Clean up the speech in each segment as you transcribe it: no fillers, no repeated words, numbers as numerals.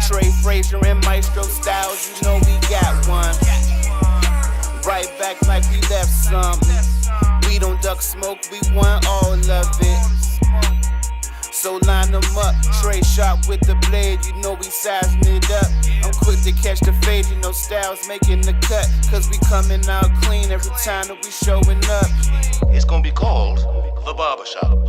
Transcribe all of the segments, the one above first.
Trey, Frazier, and Maestro styles, you know we got one. Right back like we left something. We don't duck smoke, we want all of it. So line them up, Trey sharp with the blade, you know we sizing it up. I'm quick to catch the fade, you know Styles making the cut. Cause we coming out clean every time that we showing up. It's gonna be called The Barbershop.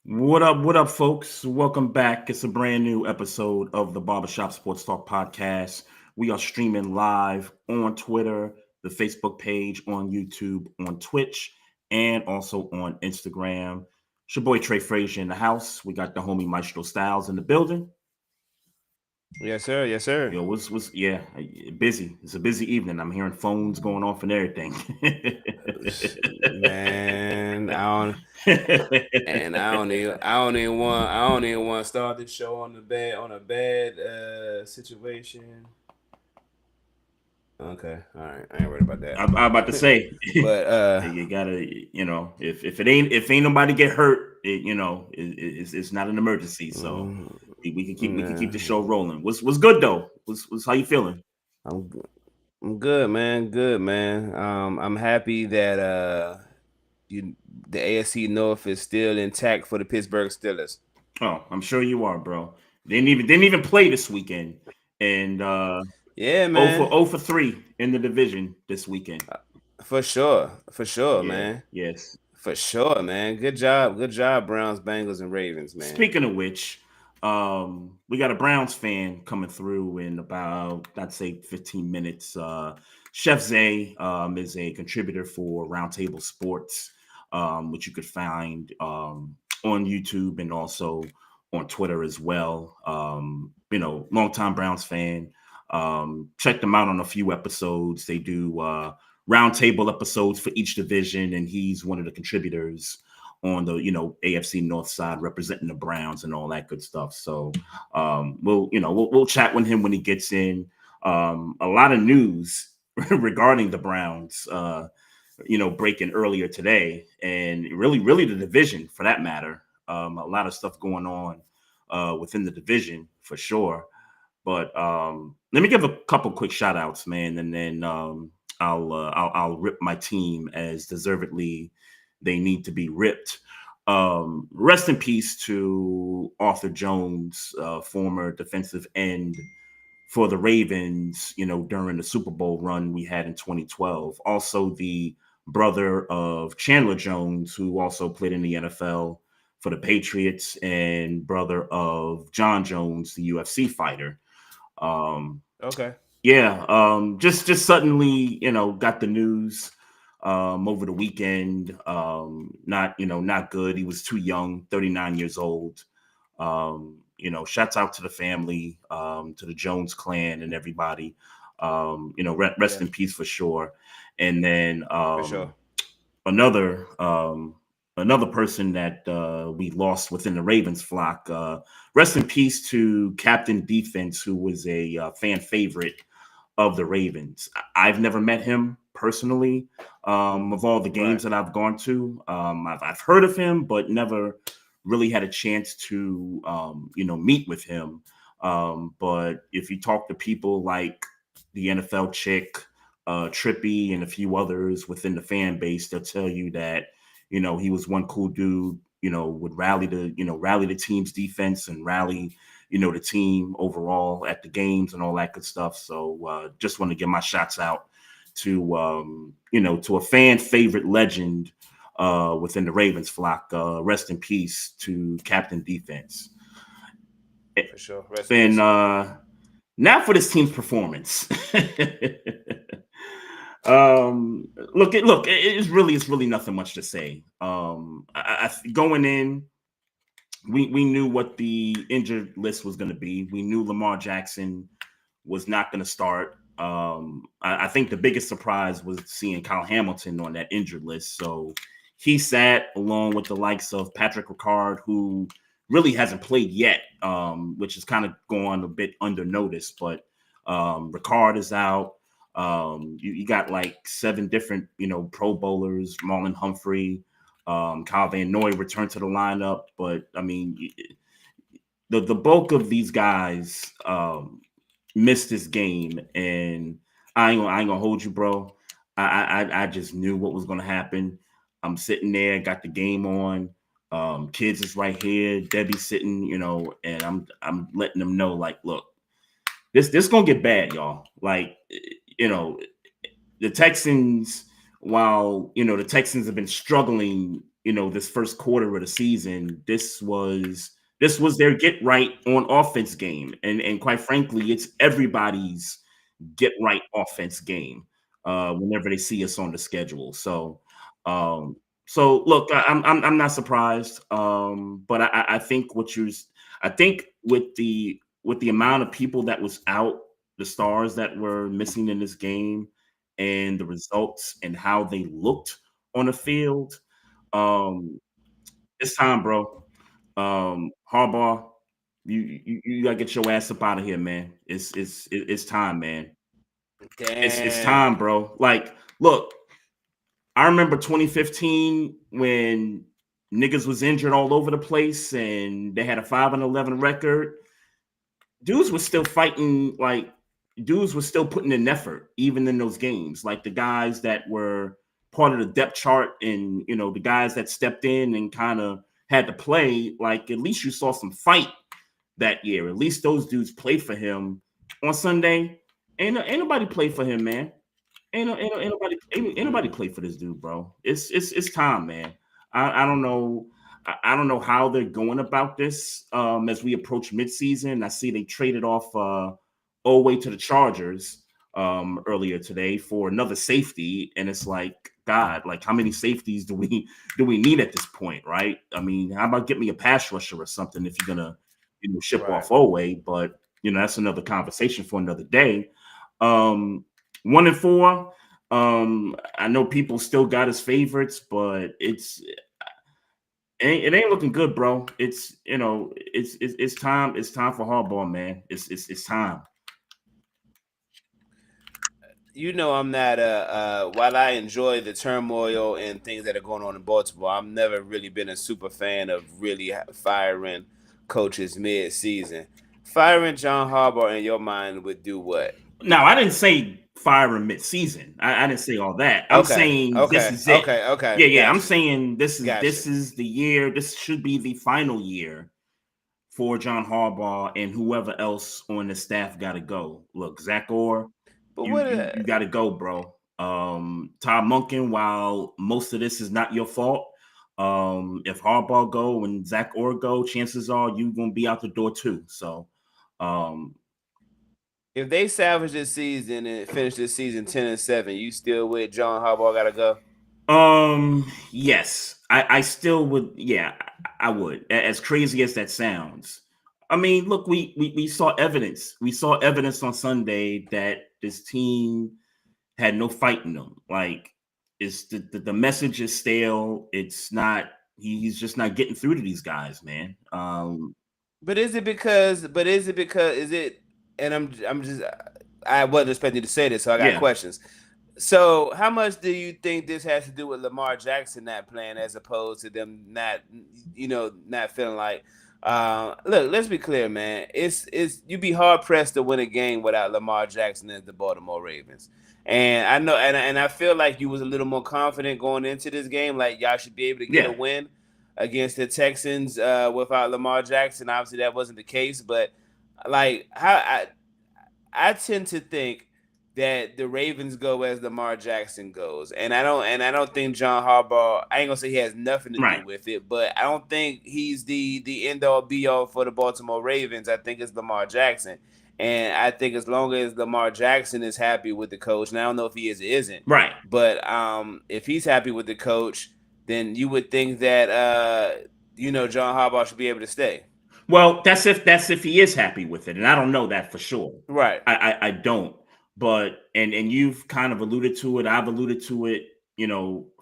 What up, folks? Welcome back. It's a brand new episode of the Barbershop Sports Talk Podcast. We are streaming live on Twitter, the Facebook page, on YouTube, on Twitch, and also on Instagram. It's your boy Trey Frazier in the house. We got the homie Maestro Styles in the building. Yes, sir. Yes, sir. Yo, busy. It's a busy evening. I'm hearing phones going off and everything. Man, I don't even want to start this show on a bad situation. Okay, all right. I ain't worried about that. I'm about to say, but you gotta, if ain't nobody get hurt, it's not an emergency. So we can keep the show rolling. What's good though? What's how you feeling? I'm good, man. Good, man. I'm happy that the AFC North is still intact for the Pittsburgh Steelers. Oh, I'm sure you are, bro. They didn't even play this weekend, and yeah, man. 0 for 3 in the division this weekend. For sure, Yeah, man. Yes, for sure, man. Good job, Browns, Bengals, and Ravens, man. Speaking of which, we got a Browns fan coming through in about, I'd say, 15 minutes. Chef Zae is a contributor for Roundtable Sports, which you could find on YouTube and also on Twitter as well. Longtime Browns fan. Check them out on a few episodes. They do roundtable episodes for each division, and he's one of the contributors on the AFC North side representing the Browns and all that good stuff. So we'll chat with him when he gets in. A lot of news regarding the Browns breaking earlier today, and really the division for that matter. A lot of stuff going on within the division for sure. But let me give a couple quick shout outs, man, and then I'll rip my team as deservedly they need to be ripped. Rest in peace to Arthur Jones, former defensive end for the Ravens, during the Super Bowl run we had in 2012. Also the brother of Chandler Jones, who also played in the NFL for the Patriots, and brother of John Jones, the UFC fighter. Okay. Yeah. Just suddenly, got the news over the weekend. Not good. He was too young, 39 years old. Shouts out to the family, to the Jones clan and everybody. Rest in peace for sure. And then For sure. another person that we lost within the Ravens flock. Rest in peace to Captain Defense, who was a fan favorite of the Ravens. I've never met him personally. Of all the games that I've gone to, I've heard of him, but never really had a chance to meet with him. But if you talk to people like the NFL chick, Trippy, and a few others within the fan base, they'll tell you that he was one cool dude, would rally the team's defense and rally, the team overall at the games and all that good stuff. So just want to give my shots out to a fan favorite legend within the Ravens flock. Rest in peace to Captain Defense. For sure. And now for this team's performance. It's really nothing much to say. Going in, we knew what the injured list was going to be. We knew Lamar Jackson was not going to start. I think the biggest surprise was seeing Kyle Hamilton on that injured list. So he sat along with the likes of Patrick Ricard, who really hasn't played yet, which is kind of gone a bit under notice. But Ricard is out. You got like 7 different, Pro Bowlers: Marlon Humphrey, Kyle Van Noy returned to the lineup, but I mean, the bulk of these guys missed this game, and I ain't gonna hold you, bro. I just knew what was gonna happen. I'm sitting there, got the game on. Kids is right here. Debbie's sitting, and I'm letting them know, like, look, this gonna get bad, y'all. Like, the Texans, while the Texans have been struggling, this first quarter of the season, this was their get right on offense game, and quite frankly, it's everybody's get right offense game whenever they see us on the schedule. So, look, I'm not surprised, but I think I think with the amount of people that was out, the stars that were missing in this game, and the results and how they looked on the field, it's time, bro. Harbaugh, you gotta get your ass up out of here, man. It's time, man. It's time, Damn. bro. Like, look, I remember 2015 when niggas was injured all over the place and they had a 5-11 record. Dudes was still fighting, like dudes was still putting in effort, even in those games. Like the guys that were part of the depth chart and the guys that stepped in and kind of had to play, like at least you saw some fight that year. At least those dudes played for him. On Sunday, ain't nobody play for him, man. Ain't nobody play for this dude, bro. It's time, man. I don't know. I don't know how they're going about this as we approach midseason. I see they traded off Oway to the Chargers earlier today for another safety, and it's like, God, like how many safeties do we need at this point, right? I mean, how about get me a pass rusher or something if you're gonna ship off Oway? But that's another conversation for another day. 1-4. I know people still got his favorites, but it ain't looking good, bro. It's time. It's time for Harbaugh, man. It's time. I'm not while I enjoy the turmoil and things that are going on in Baltimore, I've never really been a super fan of really firing coaches mid-season. Firing John Harbaugh in your mind would do what? Now, I didn't say fire him mid-season. I didn't say all that. I'm saying this is it. Okay. Yeah. I'm saying this is the year. This should be the final year for John Harbaugh and whoever else on the staff got to go. Look, Zach Orr, you got to go, bro. Todd Monken, while most of this is not your fault, if Harbaugh go and Zach Orr go, chances are you gonna be out the door too. So, if they salvage this season and finish this season 10-7, you still with John Harbaugh got to go? Yes, I still would. Yeah, I would. As crazy as that sounds, I mean, look, we saw evidence. We saw evidence on Sunday that this team had no fight in them. Like, it's the message is stale. It's not. He's just not getting through to these guys, man. But is it because? Is it? And I wasn't expecting you to say this, so I got questions. So, how much do you think this has to do with Lamar Jackson not playing, as opposed to them not feeling like? Look, let's be clear, man. It's you'd be hard pressed to win a game without Lamar Jackson as the Baltimore Ravens. And I know, and I feel like you was a little more confident going into this game, like y'all should be able to get a win against the Texans without Lamar Jackson. Obviously, that wasn't the case, but like I tend to think that the Ravens go as Lamar Jackson goes, and I don't think John Harbaugh. I ain't gonna say he has nothing to do with it, but I don't think he's the end all be all for the Baltimore Ravens. I think it's Lamar Jackson, and I think as long as Lamar Jackson is happy with the coach, and I don't know if he is or isn't, right? But if he's happy with the coach, then you would think that John Harbaugh should be able to stay. Well, that's if he is happy with it, and I don't know that for sure. Right. I don't. But and you've kind of alluded to it. I've alluded to it,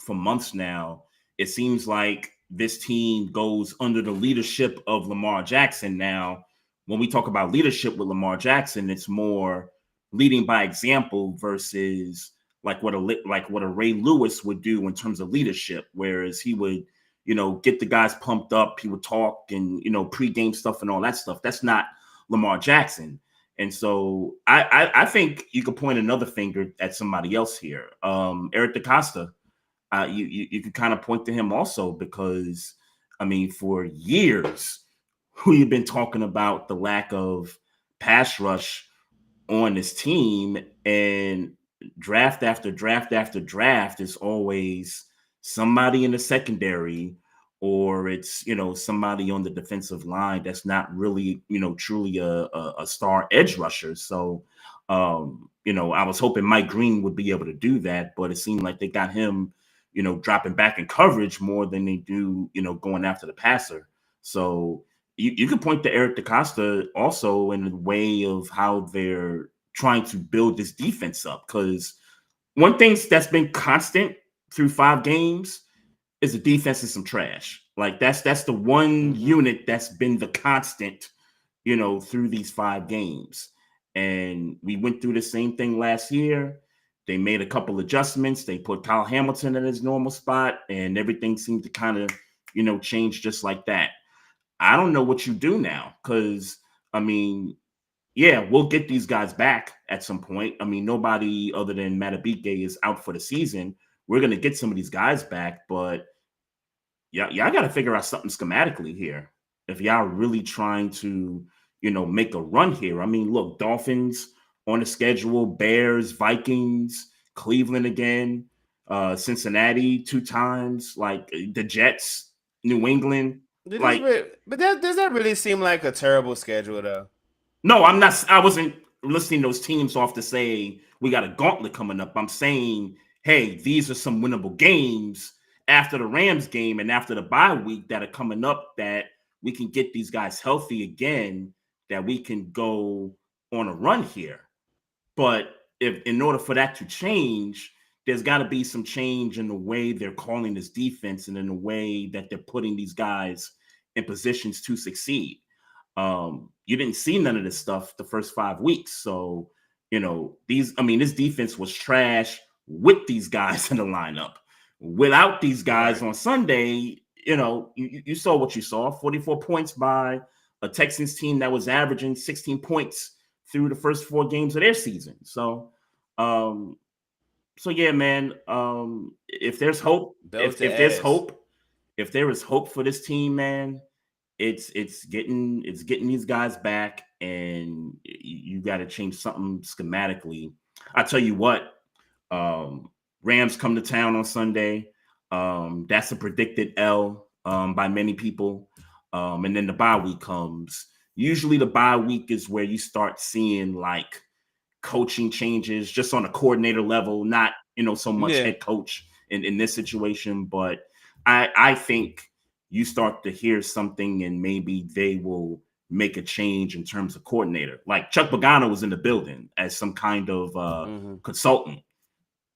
for months now. It seems like this team goes under the leadership of Lamar Jackson. Now, when we talk about leadership with Lamar Jackson, it's more leading by example versus like what a Ray Lewis would do in terms of leadership, whereas he would get the guys pumped up. He would talk and, pregame stuff and all that stuff. That's not Lamar Jackson. And so I think you could point another finger at somebody else here. Eric DaCosta, you could kind of point to him also because, for years, we've been talking about the lack of pass rush on this team, and draft after draft after draft is always somebody in the secondary, or it's somebody on the defensive line that's not really truly a star edge rusher. So I was hoping Mike Green would be able to do that, but it seemed like they got him dropping back in coverage more than they do going after the passer. So you could point to Eric DaCosta also in the way of how they're trying to build this defense up, because one thing that's been constant through 5 games is the defense is some trash. Like that's the one unit that's been the constant, through these 5 games. And we went through the same thing last year. They made a couple adjustments. They put Kyle Hamilton in his normal spot, and everything seemed to kind of, change just like that. I don't know what you do now, because, we'll get these guys back at some point. Nobody other than Matabike is out for the season. We're going to get some of these guys back, but y'all got to figure out something schematically here if y'all really trying to, make a run here. Look, Dolphins on the schedule, Bears, Vikings, Cleveland again, Cincinnati 2 times, like the Jets, New England. Does that really seem like a terrible schedule, though? No, I'm not. I wasn't listing those teams off to say we got a gauntlet coming up. I'm saying, hey, these are some winnable games after the Rams game and after the bye week that are coming up, that we can get these guys healthy again, that we can go on a run here. But if in order for that to change, there's got to be some change in the way they're calling this defense and in the way that they're putting these guys in positions to succeed. You didn't see none of this stuff the first 5 weeks. So, this defense was trash with these guys in the lineup. Without these guys on Sunday, you saw what you saw. 44 points by a Texans team that was averaging 16 points through the first 4 games of their season. So, yeah, man. If there's hope, if there is hope for this team, man, it's getting these guys back, and you got to change something schematically. I tell you what, Rams come to town on Sunday. That's a predicted L by many people. And then the bye week comes. Usually the bye week is where you start seeing like coaching changes just on a coordinator level, not, so much head coach in this situation. But I think you start to hear something and maybe they will make a change in terms of coordinator. Like Chuck Pagano was in the building as some kind of consultant.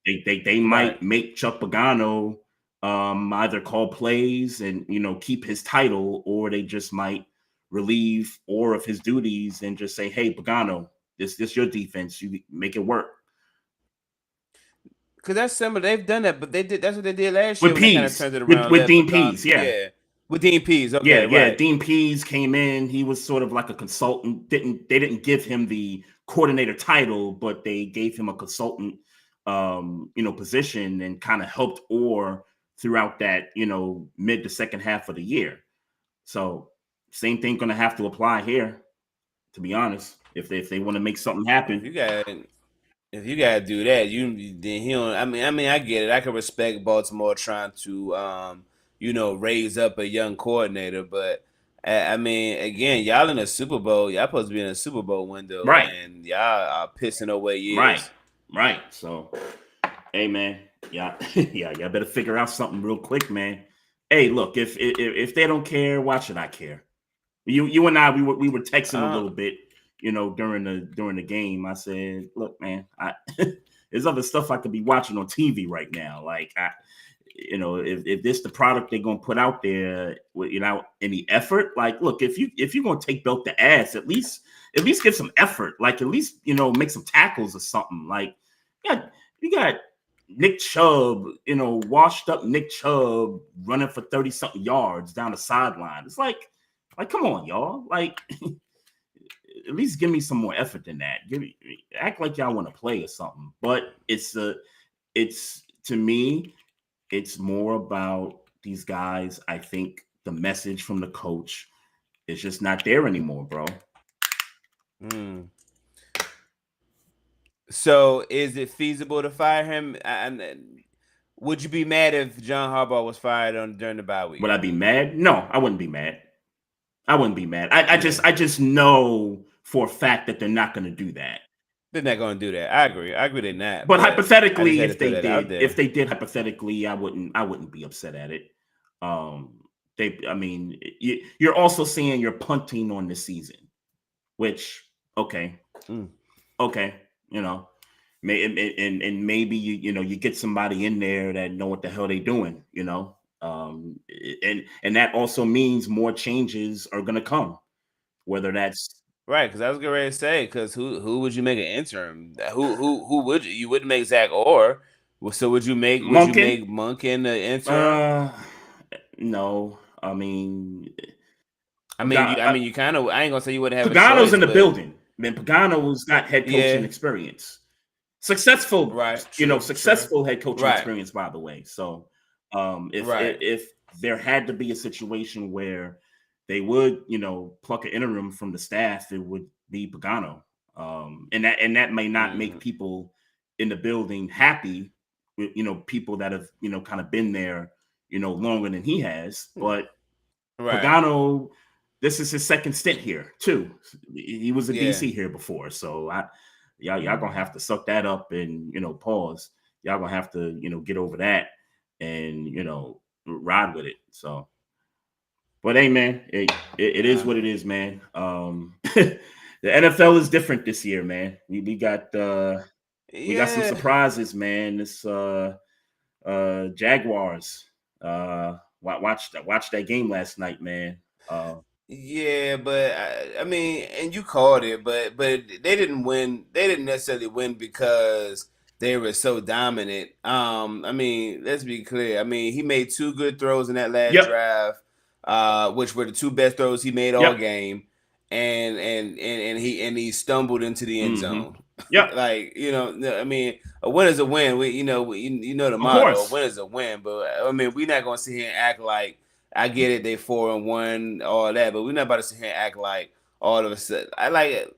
They might make Chuck Pagano either call plays and, keep his title, or they just might relieve Orr of his duties and just say, hey, Pagano, this your defense. You make it work. Because that's similar. They've done that, but that's what they did last year. With Pease. Kind of turned it around with Dean Pease, yeah. With Dean Pease, okay, yeah. Dean Pease came in. He was sort of like a consultant. They didn't give him the coordinator title, but they gave him a consultant, position, and kind of helped Orr throughout that, mid to second half of the year. So same thing going to have to apply here, to be honest, if they want to make something happen. If you gotta do that, then he don't. I get it. I can respect Baltimore trying to, raise up a young coordinator, but again, y'all in a Super Bowl. Y'all supposed to be in a Super Bowl window, right? And y'all are pissing away years, right. So, hey, man, y'all better figure out something real quick, man. Hey, look, if they don't care, why should I care? You and I, we were texting a little bit. During the game, I said, look, man, there's other stuff I could be watching on TV right now. Like, if this the product they're going to put out there without any effort, like, look, if you're going to take belt to ass, at least give some effort. Like, at least, make some tackles or something. Like, you got Nick Chubb, washed up Nick Chubb running for 30-something yards down the sideline. It's like, come on, y'all. Like, at least give me some more effort than that. Act like y'all want to play or something. But to me, it's more about these guys. I think the message from the coach is just not there anymore, bro. So is it feasible to fire him? Would you be mad if John Harbaugh was fired during the bye week? Would I be mad? No, I wouldn't be mad. I just know for a fact that they're not going to do that. They're not going to do that. I agree they're not. But hypothetically, if they did hypothetically, I wouldn't be upset at it. You're also saying you're punting on the season, which okay, maybe you get somebody in there that know what the hell they doing, and that also means more changes are going to come, whether that's right. Because I was getting ready to say, because who would you make an interim? Who would you? You wouldn't make Zach Orr. So would you make Monken the interim? No, I mean, you kind of. I ain't gonna say you wouldn't have. Pagano's in the building. Man, Pagano's got head coaching experience. Successful, right? Successful head coaching experience, by the way. So, if there had to be a situation where they would, pluck an interim from the staff, it would be Pagano. And that may not make people in the building happy with, people that have, kind of been there, longer than he has. But Pagano, this is his second stint here too. He was a DC here before. So y'all gonna have to suck that up and, pause. Y'all gonna have to, get over that and, ride with it. So, but hey, man, it is what it is, man. The NFL is different this year, man. We got some surprises, man. This Jaguars. Watch that game last night, man. But I mean, and you called it, but they didn't win. They didn't necessarily win because they were so dominant. I mean, let's be clear. I mean, he made 2 good throws in that last drive, which were the 2 best throws he made all game, and he stumbled into the end zone. Yeah, I mean, a win is a win. The motto: a win is a win. But I mean, we're not gonna sit here and act like. I get it, they 4-1, all that, but we're not about to sit here and act like all of a sudden. I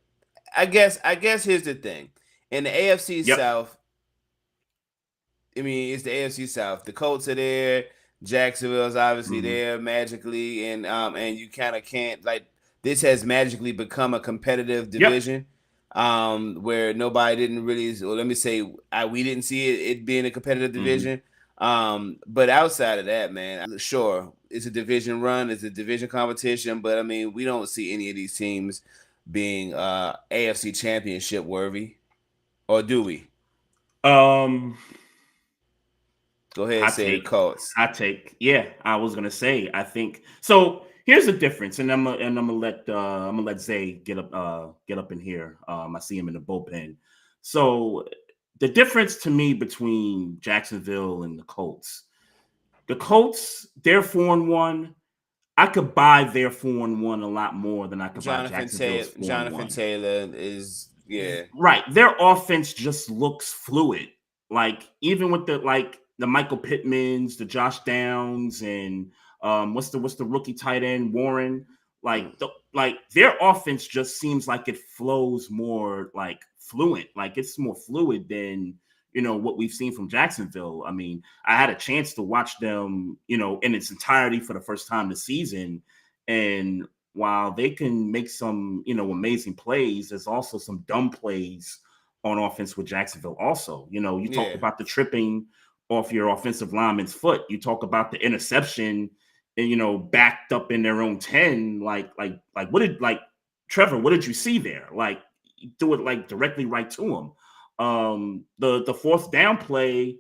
guess here's the thing. In the AFC South, I mean, it's the AFC South. The Colts are there, Jacksonville's obviously there magically, and you kind of can't this has magically become a competitive division. Where nobody didn't really, or let me say, we didn't see it being a competitive division. But outside of that, man, sure, it's a division run, it's a division competition, but I mean, we don't see any of these teams being AFC championship worthy, or do we? Go ahead and say the Colts. I was gonna say, I think so. Here's the difference, and I'm gonna let Zae get up in here. I see him in the bullpen. So the difference to me between Jacksonville and the Colts, they're 4-1. I could buy their 4-1 a lot more than I could buy Jacksonville's 4-1. Jonathan Taylor is right. Their offense just looks fluid. Even with the Michael Pittmans, the Josh Downs, and what's the rookie tight end Warren? Their offense just seems like it flows more fluent. It's more fluid than what we've seen from Jacksonville. I mean, I had a chance to watch them, in its entirety for the first time this season. And while they can make some, amazing plays, there's also some dumb plays on offense with Jacksonville also. You talk about the tripping off your offensive lineman's foot. You talk about the interception and, backed up in their own 10. Trevor, what did you see there? Do it directly right to him. The 4th down play,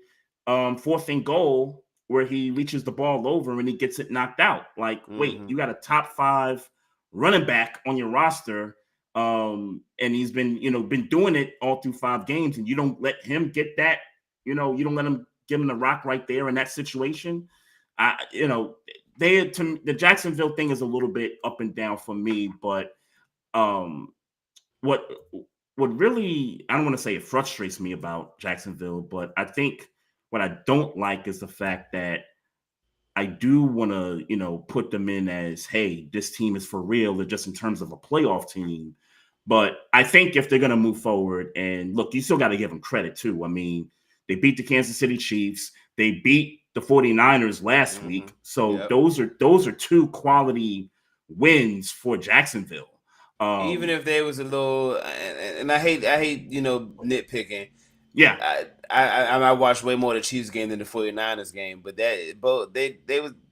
4th and goal, where he reaches the ball over and he gets it knocked out. Wait, you got a top 5 running back on your roster, and he's been doing it all through 5 games, and you don't let him get that. You don't let him give him the rock right there in that situation. The Jacksonville thing is a little bit up and down for me, but what really, I don't want to say it frustrates me about Jacksonville, but I think what I don't like is the fact that I do want to, put them in as, hey, this team is for real, just in terms of a playoff team. But I think if they're going to move forward, and look, you still got to give them credit too. I mean, they beat the Kansas City Chiefs. They beat the 49ers last week. So those are two quality wins for Jacksonville. Even if there was a little, and I hate nitpicking. Yeah, I watched way more of the Chiefs game than the 49ers game, but they was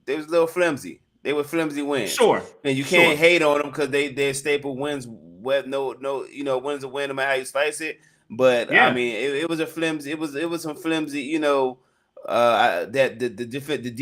a little flimsy. They were flimsy wins. Sure, and you can't hate on them because they're staple wins. Wins a win no matter how you slice it. But I mean, it was a flimsy. It was some flimsy. That the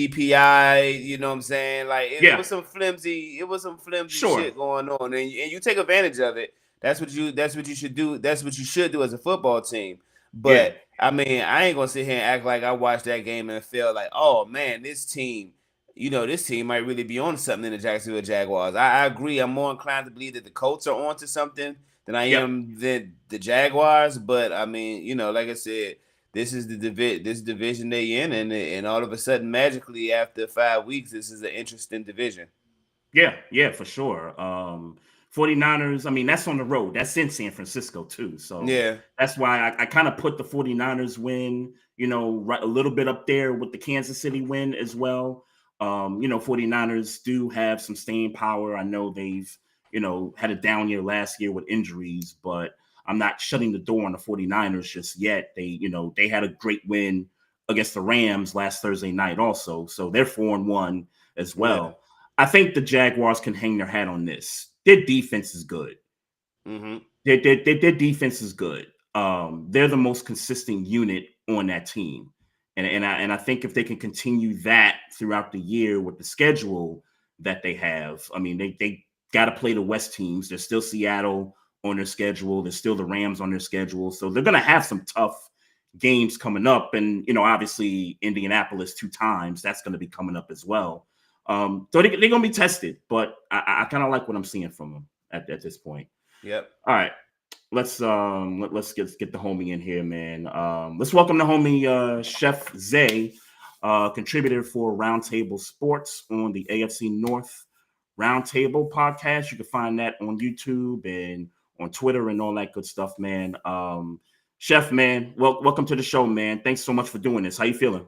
DPI. You know what I'm saying? Like it was some flimsy. It was some flimsy shit going on, and you take advantage of it. That's what you should do. That's what you should do as a football team. But I mean, I ain't gonna sit here and act like I watched that game and feel like, oh man, this team might really be on something in the Jacksonville Jaguars. I agree. I'm more inclined to believe that the Colts are onto something than I am the Jaguars. But I mean, like I said, this is this division they in, and all of a sudden, magically, after 5 weeks, this is an interesting division. Yeah, for sure. 49ers, I mean, that's on the road. That's in San Francisco, too. So that's why I kind of put the 49ers win, right a little bit up there with the Kansas City win as well. 49ers do have some staying power. I know they've, had a down year last year with injuries, but I'm not shutting the door on the 49ers just yet. They had a great win against the Rams last Thursday night also. So they're 4-1 as well. Yeah. I think the Jaguars can hang their hat on this. Their defense is good. Mm-hmm. Their defense is good. They're the most consistent unit on that team. And I think if they can continue that throughout the year with the schedule that they have, I mean, they got to play the West teams. There's still Seattle on their schedule. There's still the Rams on their schedule. So they're going to have some tough games coming up. And, obviously Indianapolis 2 times, that's going to be coming up as well. So they're going to be tested, but I kind of like what I'm seeing from them at this point. Yep. All right. Let's get the homie in here, man. Let's welcome the homie Chef Zae, contributor for Roundtable Sports on the AFC North Roundtable podcast. You can find that on YouTube and on Twitter and all that good stuff, man. Chef, man, welcome to the show, man. Thanks so much for doing this. How you feeling?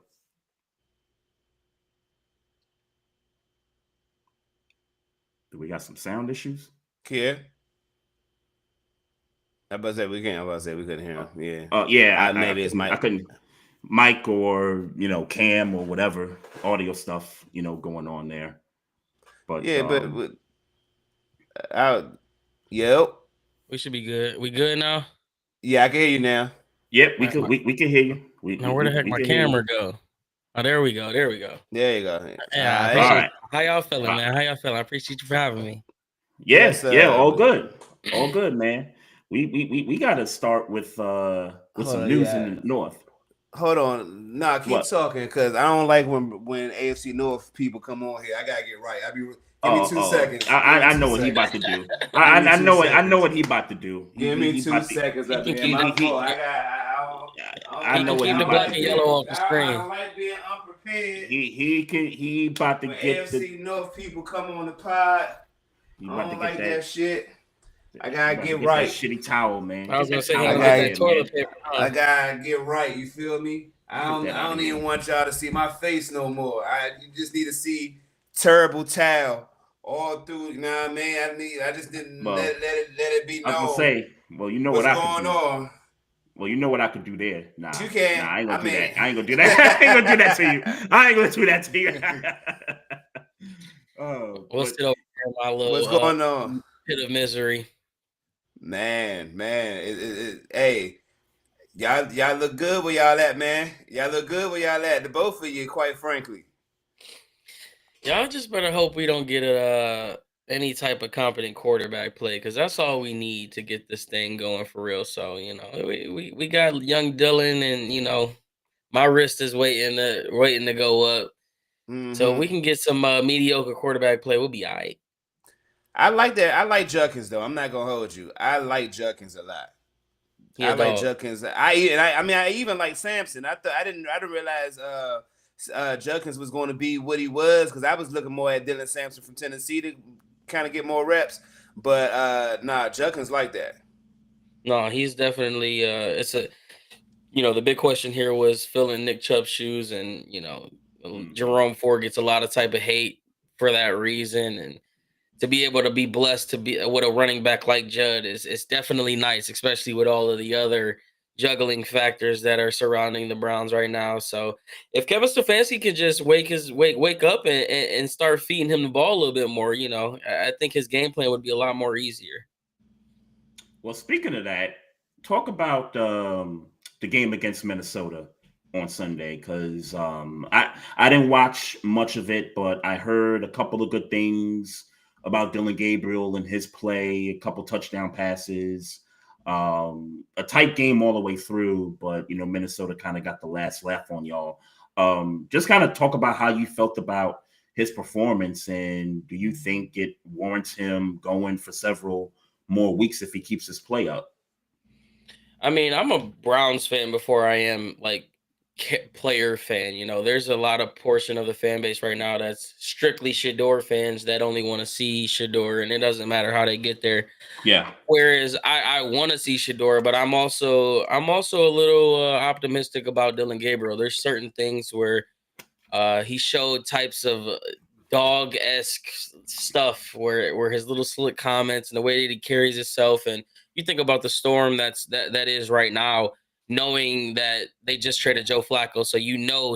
Do we got some sound issues? Yeah. I was about to say we couldn't hear him. Yeah. Yeah. Maybe it's Mike. I couldn't. Mike or Cam or whatever audio stuff going on there. But yep. We should be good. We good now? Yeah, I can hear you now. Yep, we can hear you. Now where the heck my camera go? Oh, there we go. There you go. Yeah, all right. How y'all feeling, man? How y'all feeling? I appreciate you for having me. Yes, all good. All good, man. We got to start with some news in the North. Hold on. Nah, keep talking because I don't like when AFC North people come on here. I gotta get right. Give me 2 seconds. I know what he about to do. I know what he about to do. Give me 2 seconds. I know what he about to do. Black and yellow off the screen. I don't like being unprepared. He about to when get AFC North people come on the pod. I don't like that shit. I gotta get right. That shitty towel, man. I was gonna say I gotta toilet paper. I gotta get right. You feel me? I don't even want y'all to see my face no more. You just need to see terrible towel all through. You know what I mean? I just didn't let it be known. I was gonna say, well, you know what's what going on. Well, you know what I could do there. Nah, you can't. Nah, I ain't gonna do that. I ain't gonna do that. I ain't gonna do that to you. I ain't gonna do that to you. What's it over here, my little? What's going on? Pit of misery. Man. Hey, y'all look good where y'all at, man. Y'all look good where y'all at. The both of you, quite frankly. Y'all just better hope we don't get any type of competent quarterback play, because that's all we need to get this thing going for real. So we got young Dylan, and My wrist is waiting to go up. Mm-hmm. So if we can get some mediocre quarterback play, we'll be all right. I like that. I like Judkins though. I'm not gonna hold you. I like Judkins a lot. I like Judkins. I even like Sampson. I didn't realize Judkins was going to be what he was because I was looking more at Dylan Sampson from Tennessee to kind of get more reps. But Judkins like that. No, he's definitely it's a the big question here was filling Nick Chubb's shoes, and Jerome Ford gets a lot of type of hate for that reason, and to be able to be blessed to be with a running back like Judd is definitely nice, especially with all of the other juggling factors that are surrounding the Browns right now. So if Kevin Stefanski could just wake up and start feeding him the ball a little bit more, I think his game plan would be a lot more easier. Well, speaking of that, talk about the game against Minnesota on Sunday, because I didn't watch much of it, but I heard a couple of good things about Dylan Gabriel and his play, a couple touchdown passes, a tight game all the way through, but Minnesota kind of got the last laugh on y'all. Just kind of talk about how you felt about his performance, and do you think it warrants him going for several more weeks if he keeps his play up? I mean, I'm a Browns fan before I am player fan. There's a lot of portion of the fan base right now that's strictly Shador fans that only want to see Shador, and it doesn't matter how they get there. Yeah. Whereas I want to see Shador, but I'm also a little optimistic about Dylan Gabriel. There's certain things where he showed types of dog-esque stuff where his little slick comments and the way that he carries himself, and you think about the storm that is right now, knowing that they just traded Joe Flacco, so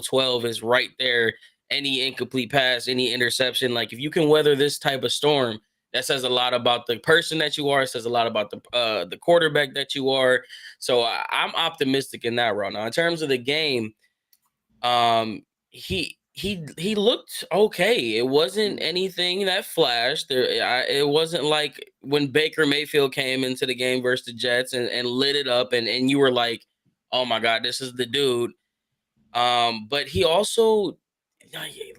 12 is right there. Any incomplete pass, any interception, like if you can weather this type of storm, that says a lot about the person that you are. It says a lot about the quarterback that you are. So I'm optimistic in that route. Now, in terms of the game, he looked okay. It wasn't anything that flashed. It wasn't like when Baker Mayfield came into the game versus the Jets and lit it up, and you were like, oh my God, this is the dude. But he also,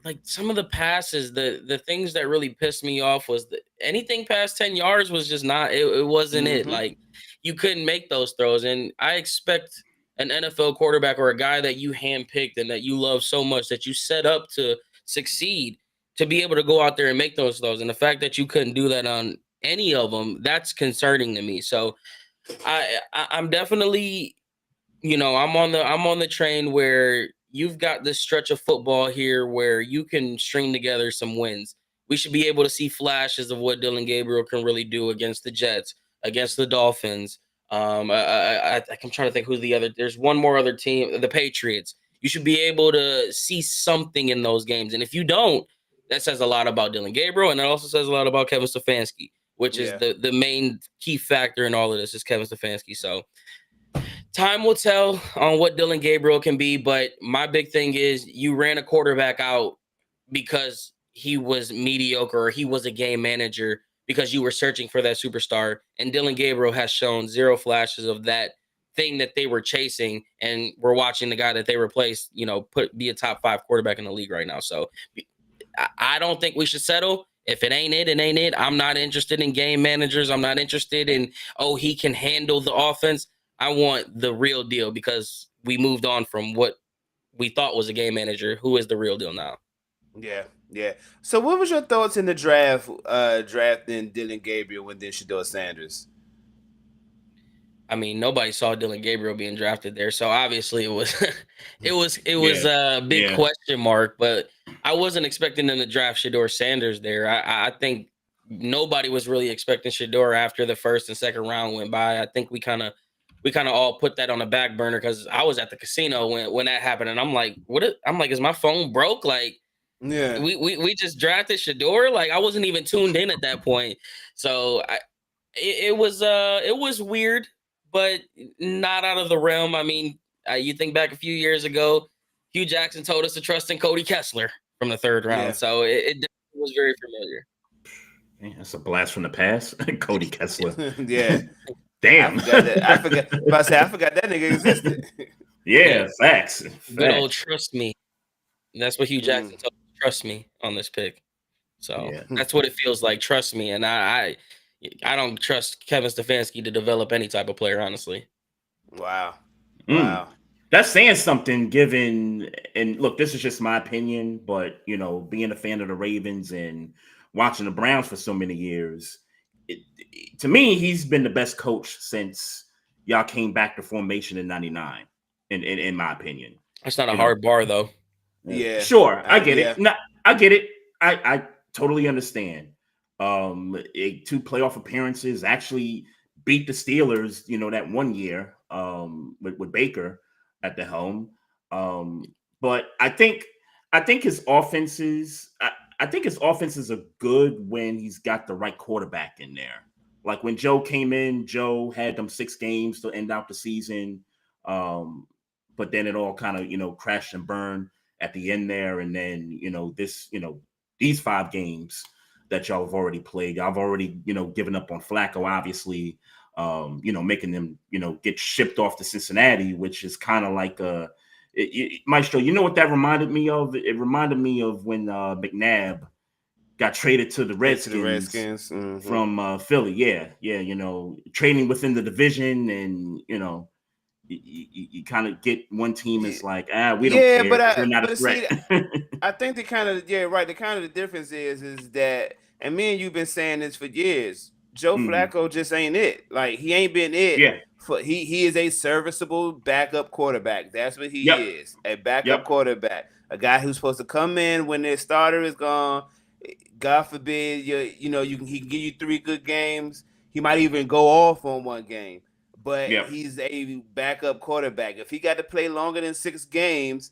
like some of the passes, the things that really pissed me off was that anything past 10 yards was just not, it wasn't it. Like you couldn't make those throws. And I expect an NFL quarterback or a guy that you handpicked and that you love so much that you set up to succeed to be able to go out there and make those throws. And the fact that you couldn't do that on any of them, that's concerning to me. So I'm definitely, I'm on the train where you've got this stretch of football here where you can string together some wins. We should be able to see flashes of what Dylan Gabriel can really do against the Jets, against the Dolphins. I'm trying to think who's the other. There's one more other team, the Patriots. You should be able to see something in those games. And if you don't, that says a lot about Dylan Gabriel, and it also says a lot about Kevin Stefanski, which is the main key factor in all of this is Kevin Stefanski. So time will tell on what Dylan Gabriel can be, but my big thing is you ran a quarterback out because he was mediocre or he was a game manager because you were searching for that superstar. And Dylan Gabriel has shown zero flashes of that thing that they were chasing. And we're watching the guy that they replaced, be a top 5 quarterback in the league right now. So I don't think we should settle. If it ain't it, it ain't it. I'm not interested in game managers. I'm not interested in, he can handle the offense. I want the real deal because we moved on from what we thought was a game manager. Who is the real deal now? Yeah. So what was your thoughts in the draft, drafting Dylan Gabriel and then Shador Sanders? I mean, nobody saw Dylan Gabriel being drafted there. So obviously it was a big question mark, but I wasn't expecting them to draft Shador Sanders there. I think nobody was really expecting Shador after the first and second round went by. I think we kind of all put that on the back burner because I was at the casino when that happened, and I'm like, is my phone broke? Like, we just drafted Shador. Like, I wasn't even tuned in at that point, so it was weird, but not out of the realm. I mean, you think back a few years ago, Hugh Jackson told us to trust in Cody Kessler from the third round, so it definitely was very familiar. Man, that's a blast from the past, Cody Kessler. Yeah. Damn. I forgot that nigga existed. Yeah, facts. Good old trust me. That's what Hugh Jackson told me. Trust me on this pick. So Yeah. that's what it feels like. Trust me. And I don't trust Kevin Stefanski to develop any type of player, honestly. Wow. Wow. That's saying something given, and look, this is just my opinion, but, being a fan of the Ravens and watching the Browns for so many years, to me, he's been the best coach since y'all came back to formation in 99, in my opinion. That's not a hard bar, though. Yeah. Sure. I get it. No, I get it. I totally understand. 2 playoff appearances, actually beat the Steelers, that one year with Baker at the helm. But I think his offenses are good when he's got the right quarterback in there. Like when Joe came in, Joe had them 6 games to end out the season. But then it all kind of, crashed and burned at the end there. And then, these 5 games that y'all have already played, I've already, given up on Flacco, obviously, making them, get shipped off to Cincinnati, which is kind of like Maestro, you know what that reminded me of? It reminded me of when McNabb got traded to the Redskins, from Philly. Yeah. Trading within the division, and, you kind of get one team is like, we don't care. We're not a threat. See, I think the difference is that, and me and you've been saying this for years, Joe Flacco just ain't it. Like, he ain't been it. Yeah. He is a serviceable backup quarterback. That's what he is. A backup quarterback. A guy who's supposed to come in when their starter is gone. God forbid, he can give you 3 good games. He might even go off on one game. But he's a backup quarterback. If he got to play longer than 6 games,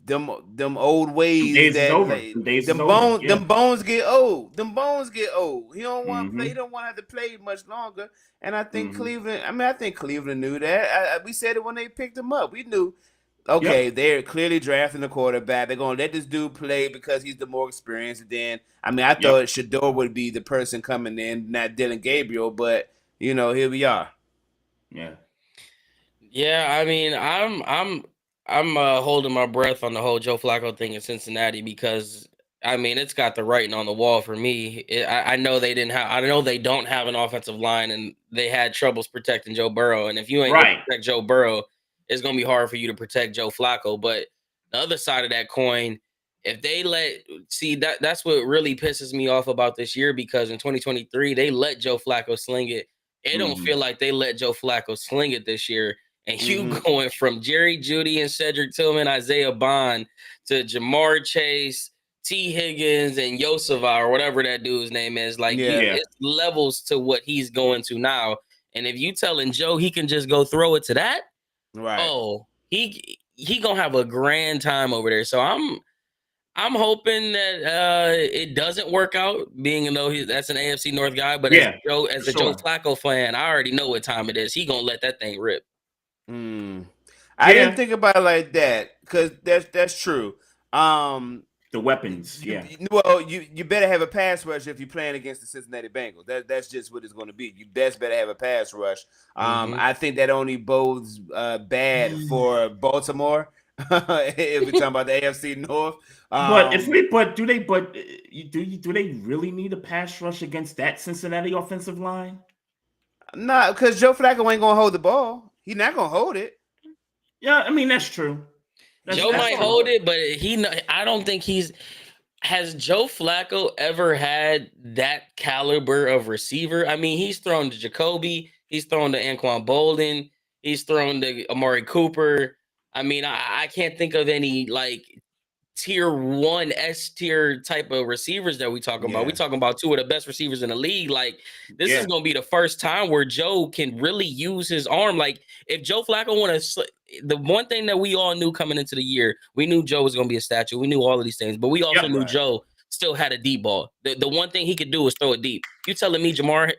them old ways them bones get old. Them bones get old. He don't want to play. He don't want to have to play much longer. And I think Cleveland. I think Cleveland knew that. We said it when they picked him up. We knew. Okay, they're clearly drafting a quarterback. They're gonna let this dude play because he's the more experienced. And then, I thought Shador would be the person coming in, not Dylan Gabriel. But here we are. Yeah, I'm holding my breath on the whole Joe Flacco thing in Cincinnati because it's got the writing on the wall for me. I know they don't have an offensive line, and they had troubles protecting Joe Burrow. And if you ain't gonna protect Joe Burrow, it's gonna be hard for you to protect Joe Flacco. But the other side of that coin, if they that's what really pisses me off about this year, because in 2023 they let Joe Flacco sling it. It don't feel like they let Joe Flacco sling it this year. And you going from Jerry Jeudy and Cedric Tillman, Isaiah Bond, to Jamar Chase, T. Higgins, and Yoseva, or whatever that dude's name is. Like, it's levels to what he's going to now. And if you telling Joe he can just go throw it to that, he gonna have a grand time over there. So I'm hoping that it doesn't work out, being though that's an AFC North guy. But as a Joe Flacco fan, I already know what time it is. He gonna let that thing rip. I didn't think about it like that, because that's true. The weapons, Well, you better have a pass rush if you're playing against the Cincinnati Bengals. That's just what it's going to be. You better have a pass rush. I think that only bodes bad for Baltimore if we're talking about the AFC North. Do they really need a pass rush against that Cincinnati offensive line? Nah, because Joe Flacco ain't gonna hold the ball. He's not gonna hold it. Yeah, that's true. Joe might hold it, but I don't think has Joe Flacco ever had that caliber of receiver? He's thrown to Jacoby, he's thrown to Anquan Bolden, he's thrown to Amari Cooper. I can't think of any like tier 1 S tier type of receivers that we talking about. We talking about 2 of the best receivers in the league. Like, this is going to be the first time where Joe can really use his arm. Like, if Joe Flacco the one thing that we all knew coming into the year, we knew Joe was going to be a statue. We knew all of these things, but we also knew Joe still had a deep ball. The one thing he could do is throw it deep. You telling me Jamar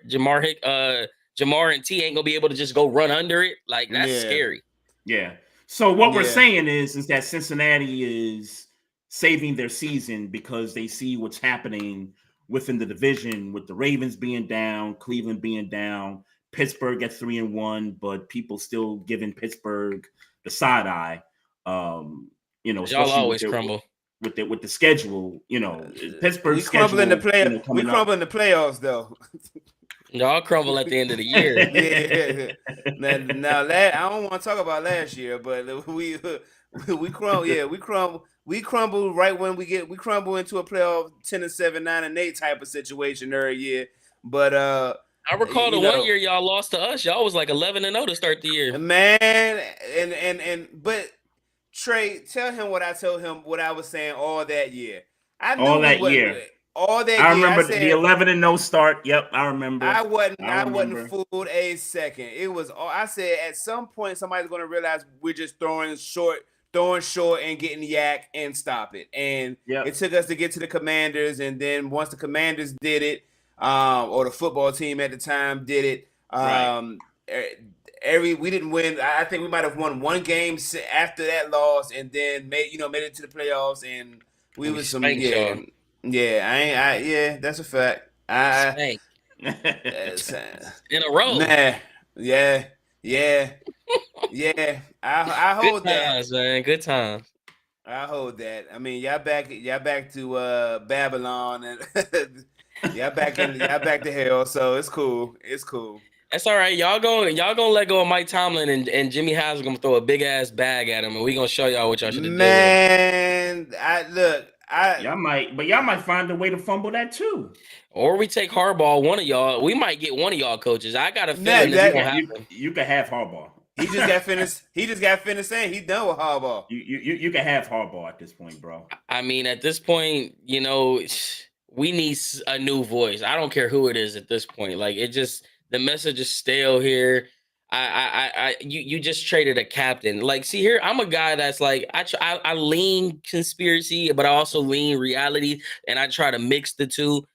and T ain't going to be able to just go run under it? Like, that's scary. Yeah. So what we're saying is that Cincinnati is saving their season because they see what's happening within the division, with the Ravens being down, Cleveland being down, Pittsburgh at 3-1, but people still giving Pittsburgh side eye. Y'all Especially always crumble with the schedule. Pittsburgh we crumble in the schedule. we crumble in the playoffs though. Y'all crumble at the end of the year. Yeah. Now I don't want to talk about last year, but we crumble. Yeah, we crumble. We crumble right when we crumble into a playoff 10-7, 9-8 type of situation every year. But I recall the 1 year y'all lost to us. Y'all was like 11-0 to start the year. Man, but Trey, tell him what I told him, what I was saying all that year. I knew all that year. I remember the 11-0 start. Yep, I remember. I wasn't fooled a second. It was I said at some point somebody's going to realize we're just throwing short and getting yak and stop it. And It took us to get to the Commanders, and then once the Commanders did it, or the football team at the time did it, we didn't win. I think we might have won one game after that loss, and then made it to the playoffs, and we was some that's a fact. In a row. Nah, yeah. I hold Good times, that, man. Good times. I hold that. I mean, y'all back to Babylon, and y'all back to hell. So it's cool. That's all right. Y'all gonna let go of Mike Tomlin, and Jimmy Haslam gonna throw a big ass bag at him, and we gonna show y'all what y'all should have did. Man, y'all might find a way to fumble that too. Or we take Harbaugh. One of y'all, we might get one of y'all coaches. I got a feeling that's gonna happen. You can have Harbaugh. He just got finished. He just got finished saying he's done with Harbaugh. You can have Harbaugh at this point, bro. I mean, at this point, we need a new voice. I don't care who it is at this point. Like the message is stale here. You just traded a captain. Like, see here, I'm a guy that's like I lean conspiracy, but I also lean reality, and I try to mix the two.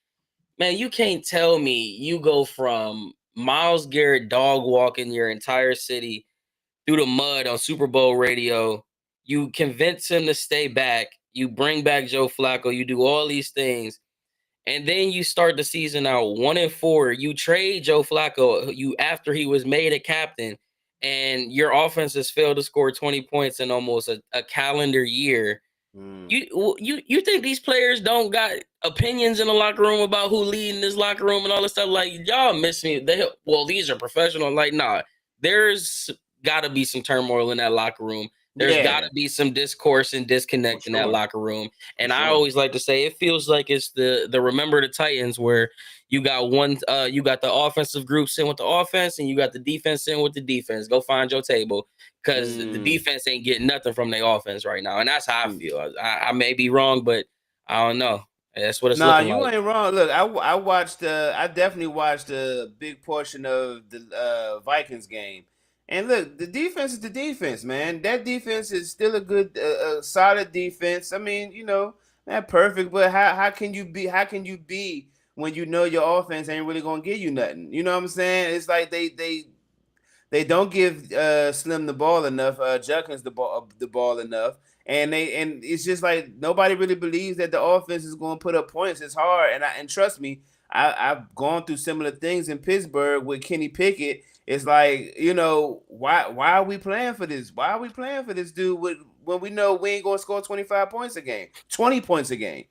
Man, you can't tell me you go from Myles Garrett dog walking your entire city through the mud on Super Bowl radio. You convince him to stay back. You bring back Joe Flacco. You do all these things. And then you start the season out 1-4. You trade Joe Flacco after he was made a captain, and your offense has failed to score 20 points in almost a calendar year. You think these players don't got opinions in the locker room about who leading this locker room and all this stuff? Like, y'all miss me. These are professional. Like, nah, there's got to be some turmoil in that locker room. There's got to be some discourse and disconnect in that locker room. And I always like to say it feels like it's the Remember the Titans, where you got you got the offensive group sitting with the offense, and you got the defense sitting with the defense. Go find your table, because the defense ain't getting nothing from their offense right now. And that's how I feel. I may be wrong, but I don't know. That's what it's looking like. Nah, you ain't wrong. Look, I watched. I definitely watched a big portion of the Vikings game. And look, the defense is the defense, man. That defense is still a good, solid defense. I mean, not perfect, but how can you be when you know your offense ain't really gonna give you nothing? You know what I'm saying? It's like they don't give Slim the ball enough, Judkins the ball enough, and it's just like nobody really believes that the offense is going to put up points. It's hard, and trust me, I've gone through similar things in Pittsburgh with Kenny Pickett. It's like, why are we playing for this? Why are we playing for this dude when we know we ain't going to score 25 points a game, 20 points a game?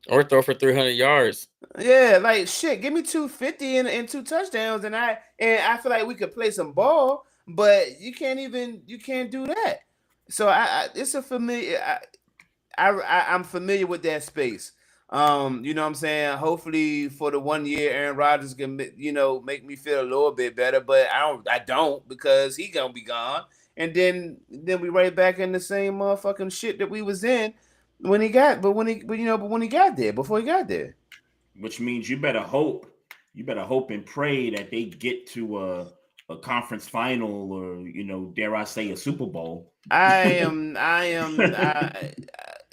Or throw for 300 yards. Yeah, like, shit, give me 250 and 2 touchdowns, and I feel like we could play some ball, but you can't do that. So it's a familiar. I'm familiar with that space. You know what I'm saying? Hopefully for the 1 year, Aaron Rodgers can, make me feel a little bit better, but I don't because he gonna be gone. And then we right back in the same motherfucking shit that we was in when he got there, before he got there. Which means you better hope and pray that they get to a conference final, or, dare I say, a Super Bowl.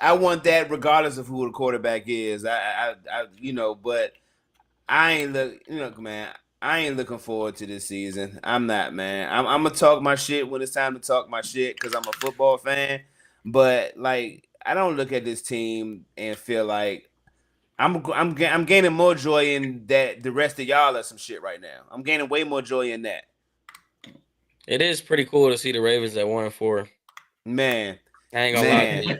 I want that regardless of who the quarterback is. But I ain't man. I ain't looking forward to this season. I'm not, man. I'm gonna talk my shit when it's time to talk my shit because I'm a football fan. But like, I don't look at this team and feel like I'm gaining more joy in that the rest of y'all are some shit right now. I'm gaining way more joy in that. It is pretty cool to see the Ravens at 1-4. Man, I ain't gonna lie to you.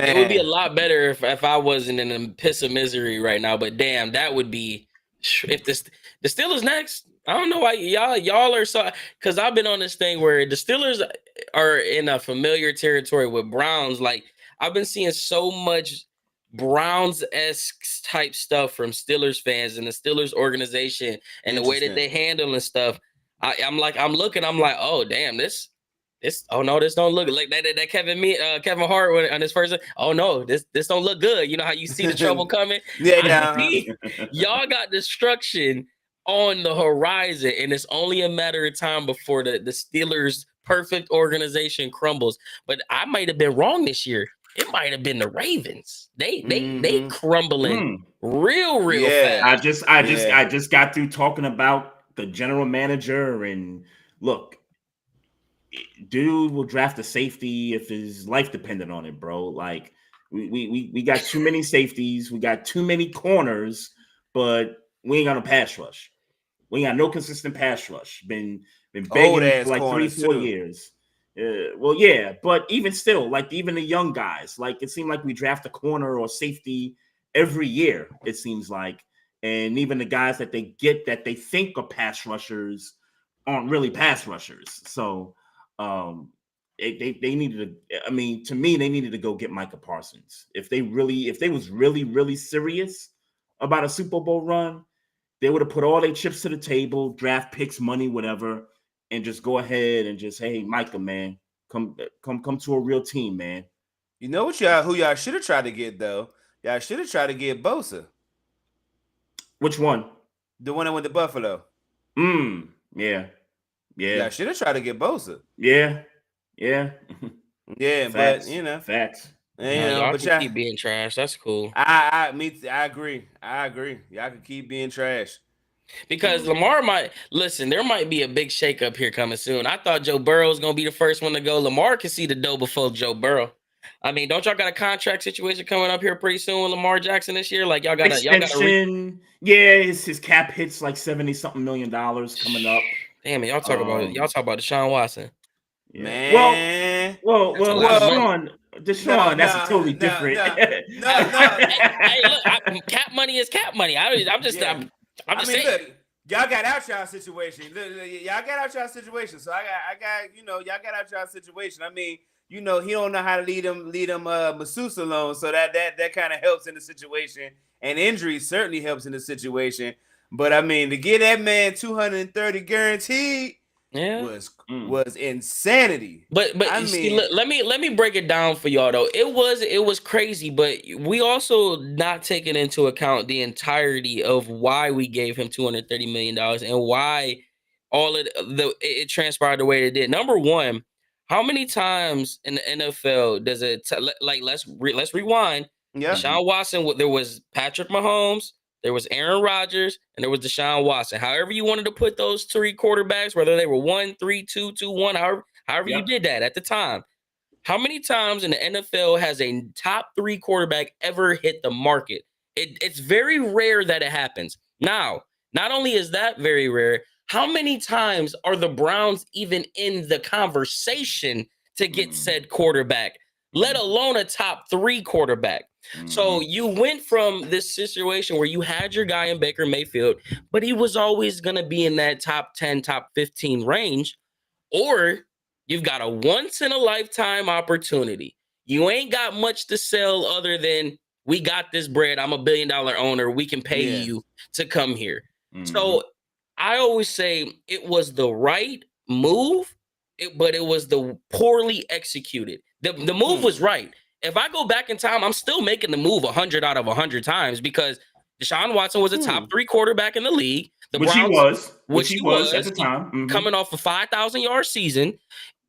It would be a lot better if I wasn't in a piss of misery right now. But damn, that would be if the Steelers next. I don't know why y'all are so, because I've been on this thing where the Steelers are in a familiar territory with Browns. Like I've been seeing so much Browns-esque type stuff from Steelers fans and the Steelers organization and the way that they handle and stuff. I'm like, oh damn, this oh no, this don't look like that Kevin Hart on his first. Oh no, this don't look good. You know how you see the trouble coming? Y'all got destruction on the horizon, and it's only a matter of time before the Steelers' perfect organization crumbles. But I might have been wrong this year. It might have been the Ravens. They crumbling real fast. I just got through talking about the general manager, and look, dude will draft a safety if his life depended on it, bro. Like we got too many safeties, we got too many corners, but we ain't got no pass rush. We ain't got no consistent pass rush. Been begging for like 3-4 years. Well, yeah, but even still, like even the young guys, like it seemed like we draft a corner or safety every year. It seems like, and even the guys that they get that they think are pass rushers aren't really pass rushers. So they needed to. I mean, to me, they needed to go get Micah Parsons if they was really serious about a Super Bowl run. They would have put all their chips to the table, draft picks, money, whatever, and just go ahead and just, hey, Micah, man, come to a real team, man. You know who y'all should have tried to get though? Y'all should have tried to get Bosa. Which one? The one that went to Buffalo. Yeah. Y'all should have tried to get Bosa. Yeah. Facts. But you know, facts. Y'all can keep being trash. That's cool. I agree. Y'all can keep being trash. Because Lamar there might be a big shakeup here coming soon. I thought Joe Burrow was gonna be the first one to go. Lamar can see the dough before Joe Burrow. I mean, don't y'all got a contract situation coming up here pretty soon with Lamar Jackson this year? Like y'all his cap hits like $70-something million coming up. Damn it, y'all talk about Deshaun Watson. Yeah. Man. Well, Deshaun, that's a totally different. Hey, look, cap money is cap money. I'm just saying. Look, y'all got out y'all situation. Y'all got out y'all situation. So I got, y'all got out y'all situation. I mean, he don't know how to lead them masseuse alone. So that kind of helps in the situation. And injury certainly helps in the situation. But I mean, to get that man 230 guaranteed was insanity. But I mean, let me break it down for y'all though. It was crazy, but we also not taking into account the entirety of why we gave him $230 million and why all of it transpired the way it did. Number one, how many times in the NFL does it let's rewind? Yeah. Deshaun Watson, there was Patrick Mahomes, there was Aaron Rodgers, and there was Deshaun Watson. However you wanted to put those three quarterbacks, whether they were 1, 3, 2, 2, 1, however you did that at the time. How many times in the NFL has a top 3 quarterback ever hit the market? It's very rare that it happens. Now, not only is that very rare, how many times are the Browns even in the conversation to get said quarterback, let alone a top 3 quarterback? So you went from this situation where you had your guy in Baker Mayfield, but he was always going to be in that top 10, top 15 range, or you've got a once-in-a-lifetime opportunity. You ain't got much to sell other than, we got this bread, I'm $1 billion owner, we can pay you to come here. So I always say it was the right move, but it was the poorly executed. The move was right. If I go back in time, I'm still making the move 100 out of 100 times because Deshaun Watson was a top 3 quarterback in the league. Which he was at the time. Coming off a 5,000-yard season.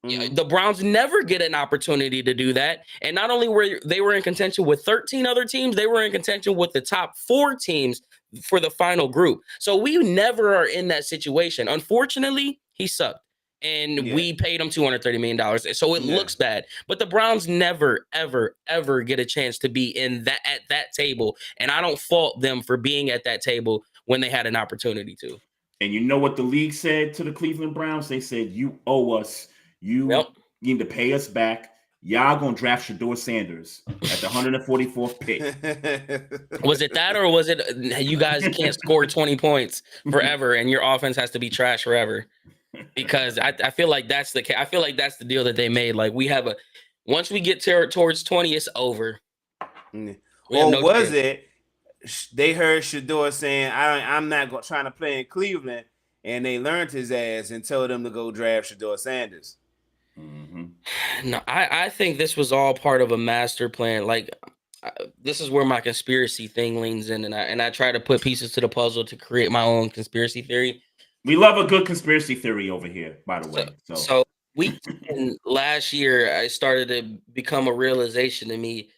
The Browns never get an opportunity to do that. And not only were they in contention with 13 other teams, they were in contention with the top 4 teams for the final group. So we never are in that situation. Unfortunately, he sucked. And we paid him $230 million. So it looks bad. But the Browns never, ever, ever get a chance to be at that table. And I don't fault them for being at that table when they had an opportunity to. And you know what the league said to the Cleveland Browns? They said, you owe us. You need to pay us back. Y'all going to draft Shedeur Sanders at the 144th pick. Was it that, or was it you guys can't score 20 points forever and your offense has to be trash forever? Because I feel like that's the deal that they made. Like, we have once we get towards 20, it's over. Or was it they heard Shedeur saying, I'm not trying to play in Cleveland, and they learned his ass and told him to go draft Shedeur Sanders? No, I think this was all part of a master plan. Like, this is where my conspiracy thing leans in, and I try to put pieces to the puzzle to create my own conspiracy theory. We love a good conspiracy theory over here, by the way. So week 10 last year, I started to become a realization to me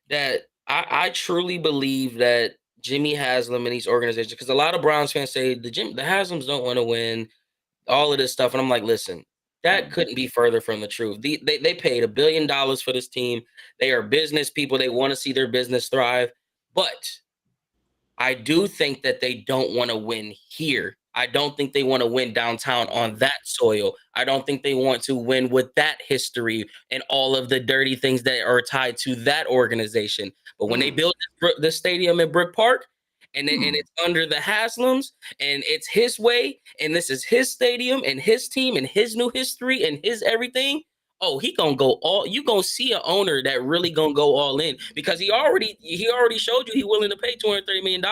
that I truly believe that Jimmy Haslam and these organizations, because a lot of Browns fans say the Haslams don't want to win, all of this stuff, and I'm like, listen, that couldn't be further from the truth. They paid $1 billion for this team. They are business people. They want to see their business thrive. But I do think that they don't want to win here. I don't think they want to win downtown on that soil. I don't think they want to win with that history and all of the dirty things that are tied to that organization. But when they build the stadium in Brook Park, and it's under the Haslams, and it's his way, and this is his stadium and his team and his new history and his everything. Oh, he gonna go all. You gonna see an owner that really gonna go all in, because he already showed you he willing to pay $230 million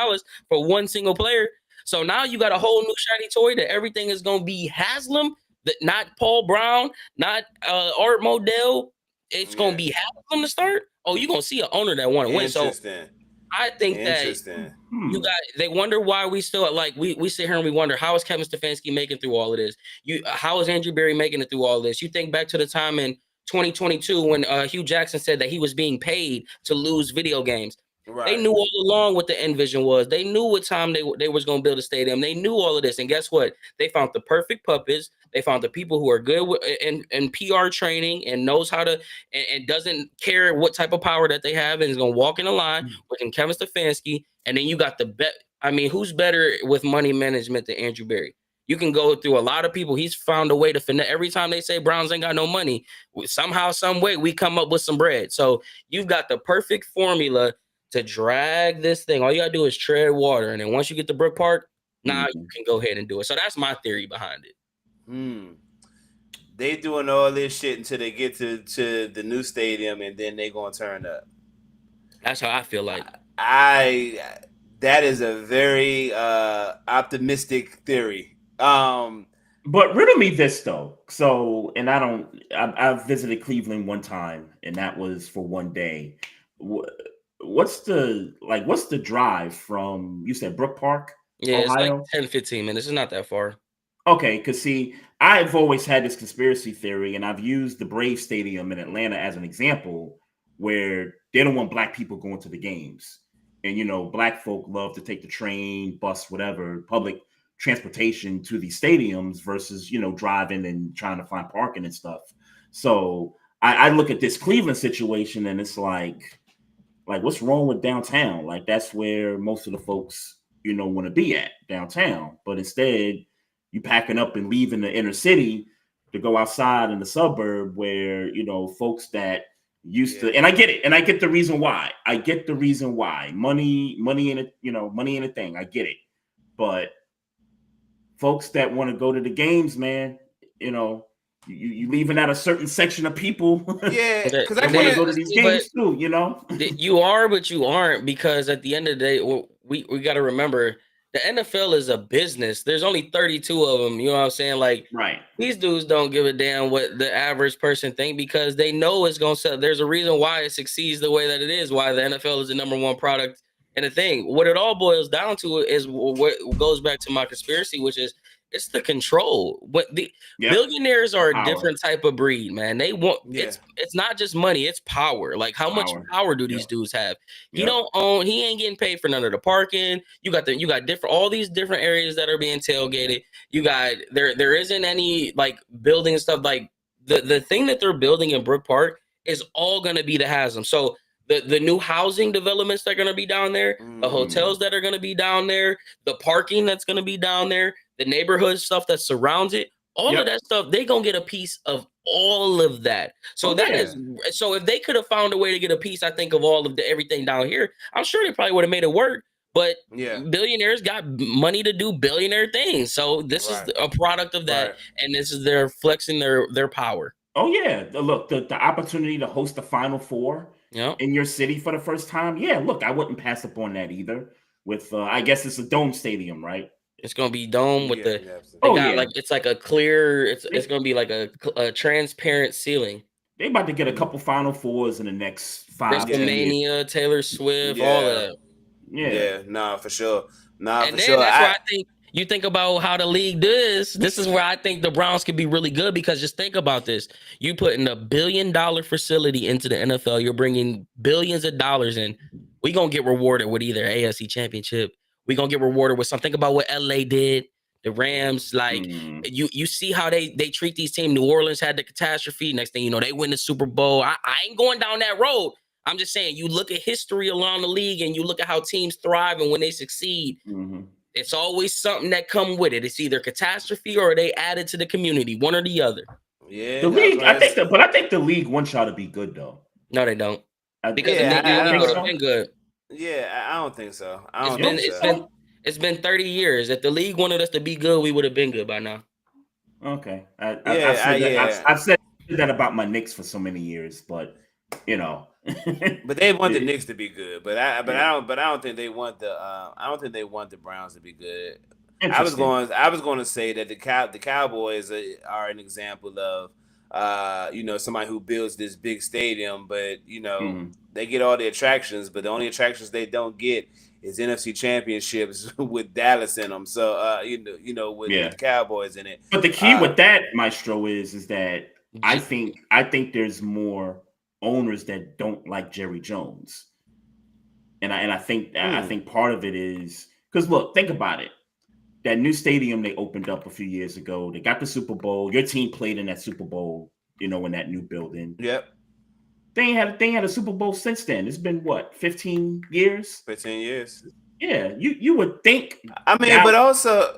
for one single player. So now you got a whole new shiny toy that everything is gonna be Haslam, that not Paul Brown, not Art Modell. It's gonna be Haslam to start. Oh, you gonna see an owner that want to win. So I think that you got. They wonder why we still we sit here and we wonder, how is Kevin Stefanski making through all of this? How is Andrew Berry making it through all of this? You think back to the time in 2022 when Hugh Jackson said that he was being paid to lose video games. Right. They knew all along what the end vision was. They knew what time they was going to build a stadium. They knew all of this. And guess what? They found the perfect puppets. They found the people who are good in PR training and knows how to and doesn't care what type of power that they have, and is going to walk in the line with Kevin Stefanski. And then you got the bet. I mean, who's better with money management than Andrew Berry? You can go through a lot of people. He's found a way to finesse. Every time they say Browns ain't got no money, somehow, some way, we come up with some bread. So you've got the perfect formula to drag this thing. All you gotta do is tread water, and then once you get to Brook Park, now you can go ahead and do it. So that's my theory behind it. They doing all this shit until they get to the new stadium, and then they gonna turn up. That's how I feel like. That is a very optimistic theory. But riddle me this though. So, and I visited Cleveland one time, and that was for one day. What's the drive from, you said Brook Park, Ohio? It's like 10, 15 minutes. It's not that far. Okay, because see, I've always had this conspiracy theory, and I've used the Brave Stadium in Atlanta as an example, where they don't want black people going to the games. And, black folk love to take the train, bus, whatever, public transportation to these stadiums versus, driving and trying to find parking and stuff. So I look at this Cleveland situation, and it's like, what's wrong with downtown? Like, that's where most of the folks, want to be at, downtown. But instead, you packing up and leaving the inner city to go outside in the suburb where, folks that used to, and I get it. And I get the reason why. Money in it, money in a thing. I get it. But folks that want to go to the games, man, you leaving out a certain section of people. Yeah, because I want to go to these games too, You are, but you aren't, because at the end of the day, we got to remember the NFL is a business. There's only 32 of them. You know what I'm saying? Like, right. These dudes don't give a damn what the average person think, because they know it's going to sell. There's a reason why it succeeds the way that it is, why the NFL is the number one product and the thing. What it all boils down to is what goes back to my conspiracy, which is it's the control. What the billionaires are a different type of breed, man. They want it's not just money, it's power. Like, how much power do these dudes have? He don't own, he ain't getting paid for none of the parking. You got different, all these different areas that are being tailgated. You got there isn't any like building stuff. Like the thing that they're building in Brook Park is all gonna be the Haslam. So the new housing developments that are going to be down there, the hotels that are going to be down there, the parking that's going to be down there, the neighborhood stuff that surrounds it, all of that stuff, they gonna get a piece of all of that. So so if they could have found a way to get a piece, I think, of all of everything down here, I'm sure they probably would have made it work. But billionaires got money to do billionaire things. So this is a product of that, and this is their flexing their power. Oh yeah, look, the opportunity to host the Final Four in your city for the first time. Yeah, look, I wouldn't pass up on that either. With I guess it's a dome stadium, right? It's gonna be dome with like it's like a clear. It's gonna be like a transparent ceiling. They about to get a couple Final Fours in the next 5 years. WrestleMania, Taylor Swift, all of that. Yeah, for sure. And then that's why I think you think about how the league does. This is where I think the Browns could be really good, because just think about this. You put in $1 billion facility into the NFL. You're bringing billions of dollars in. We're going to get rewarded with either AFC championship. We're going to get rewarded with something. Think about what LA did. The Rams, you see how they treat these teams. New Orleans had the catastrophe. Next thing you know, they win the Super Bowl. I ain't going down that road. I'm just saying, you look at history along the league and you look at how teams thrive and when they succeed, it's always something that come with it. It's either catastrophe or they added to the community, one or the other. Yeah, the league. I think the league wants y'all to be good though. No, they don't. Because the league would have been good. Yeah, I don't think so. It's been 30 years. If the league wanted us to be good, we would have been good by now. Okay, I've said that about my Knicks for so many years, but you know. But they want the Knicks to be good, but I don't think they want the Browns to be good. I was going to say that the Cowboys are an example of somebody who builds this big stadium, but they get all the attractions, but the only attractions they don't get is NFC championships with Dallas in them. So with the Cowboys in it. But the key with that, Maestro, is that I think there's more owners that don't like Jerry Jones, and I think part of it is because look, think about it. That new stadium they opened up a few years ago, they got the Super Bowl. Your team played in that Super Bowl, in that new building. Yep. They ain't had a Super Bowl since then. It's been what, 15 years? 15 years. Yeah, you would think. I mean, but also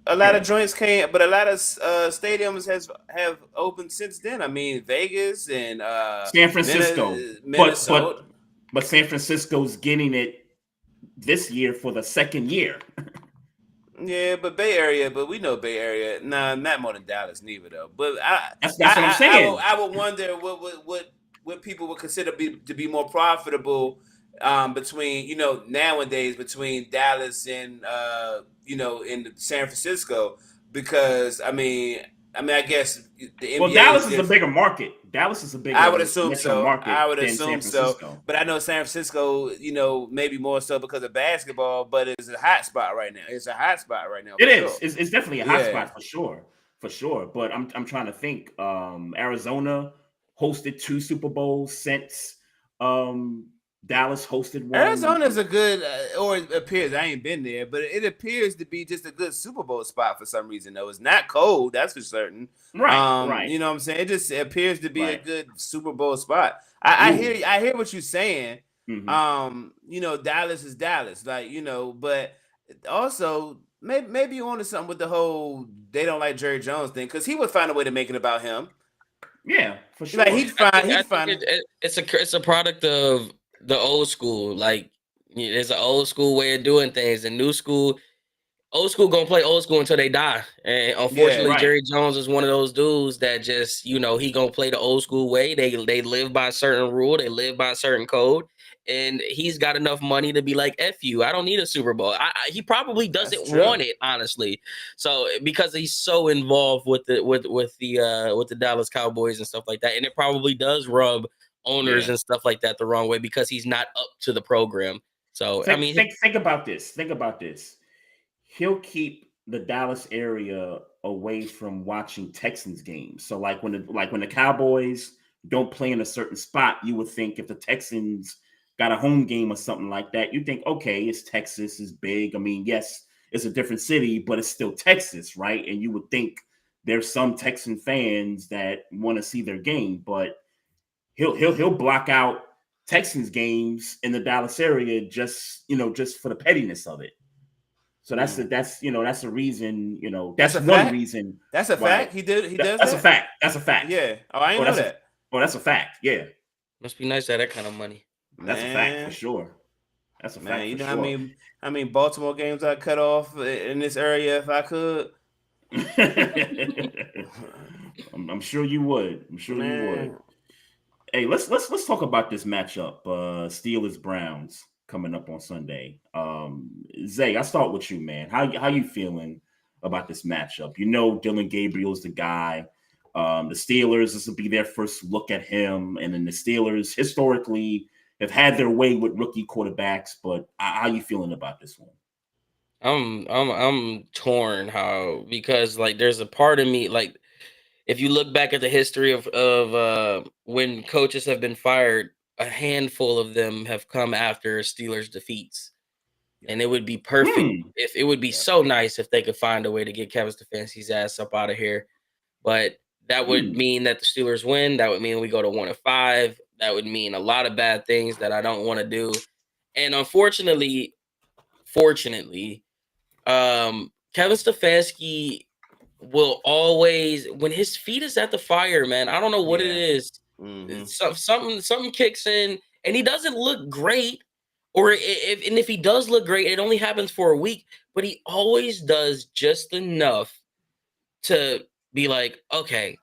a lot of joints came, but a lot of stadiums have opened since then. I mean, Vegas and San Francisco, Minnesota. But San Francisco's getting it this year for the second year. Yeah, but Bay Area, but we know Bay Area. Nah, not more than Dallas, neither though. But that's what I'm saying. I would wonder what people would consider to be more profitable between nowadays between Dallas and in San Francisco, because I guess the NBA Dallas is a bigger market. Dallas is a bigger. I would assume so. So. But I know San Francisco, maybe more so because of basketball, but it's a hot spot right now. It's a hot spot right now. It is. It's definitely a hot spot for sure. But I'm trying to think. Arizona hosted 2 Super Bowls since Dallas hosted one. Arizona's a good, or it appears, I ain't been there, but it appears to be just a good Super Bowl spot for some reason, though. It's not cold, that's for certain. Right. You know what I'm saying? It just appears to be a good Super Bowl spot. I hear what you're saying. Mm-hmm. Dallas is Dallas, but also maybe you onto something with the whole they don't like Jerry Jones thing, because he would find a way to make it about him. Yeah, for sure. He'd find it's a product of the old school. Like, there's an old school way of doing things, and old school gonna play old school until they die. And unfortunately, Jerry Jones is one of those dudes that just, he gonna play the old school way. They live by a certain rule, they live by a certain code, and he's got enough money to be like, F you, I don't need a Super Bowl. He probably doesn't want it, honestly. So because he's so involved with the Dallas Cowboys and stuff like that, and it probably does rub owners and stuff like that the wrong way because he's not up to the program. So think about this. Think about this. He'll keep the Dallas area away from watching Texans games. So like when the Cowboys don't play in a certain spot, you would think if the Texans got a home game or something like that, you think, okay, it's Texas, is big. I mean, yes, it's a different city, but it's still Texas, right? And you would think there's some Texan fans that want to see their game, but he'll block out Texans games in the Dallas area just for the pettiness of it. So that's the reason, That's that's a one fact? Reason. That's a Right. fact. He does That's a that. fact. That's a fact. Yeah. Oh, I didn't know that. That's a fact. Yeah. Must be nice to have that kind of money. That's a fact for Man, sure. That's a fact you for know sure. how many Baltimore games I cut off in this area if I could. I'm sure you would. Man. Hey, let's talk about this matchup. Steelers Browns coming up on Sunday. Zay, I'll start with you, man. How you feeling about this matchup? Dylan Gabriel's the guy. The Steelers, this will be their first look at him, and then the Steelers historically have had their way with rookie quarterbacks. But how you feeling about this one? I'm torn because like there's a part of me like if you look back at the history of when coaches have been fired, a handful of them have come after Steelers defeats. And it would be perfect if it would be so nice if they could find a way to get Kevin Stefanski's ass up out of here. But that would mean that the Steelers win. That would mean we go to 1-5. That would mean a lot of bad things that I don't want to do. And fortunately, Kevin Stefanski will always, when his feet is at the fire, man, I don't know what it is. Something kicks in and he doesn't look great. Or if he does look great, it only happens for a week, but he always does just enough to be like, okay,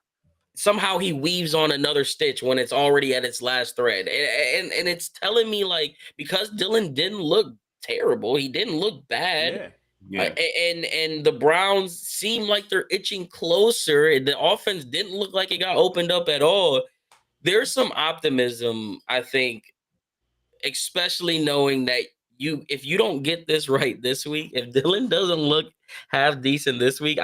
somehow he weaves on another stitch when it's already at its last thread. And it's telling me like, because Dylan didn't look terrible, he didn't look bad. Yeah. And the Browns seem like they're itching closer. The offense didn't look like it got opened up at all. There's some optimism, I think, especially knowing that if you don't get this right this week, if Dylan doesn't look half decent this week,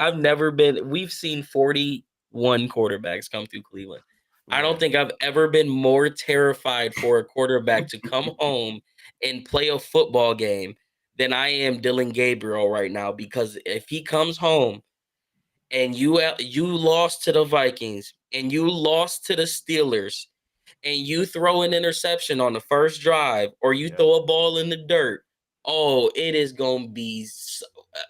we've seen 41 quarterbacks come through Cleveland. I don't think I've ever been more terrified for a quarterback to come home and play a football game than I am Dylan Gabriel right now, because if he comes home and you lost to the Vikings and you lost to the Steelers and you throw an interception on the first drive or you throw a ball in the dirt, it is going to be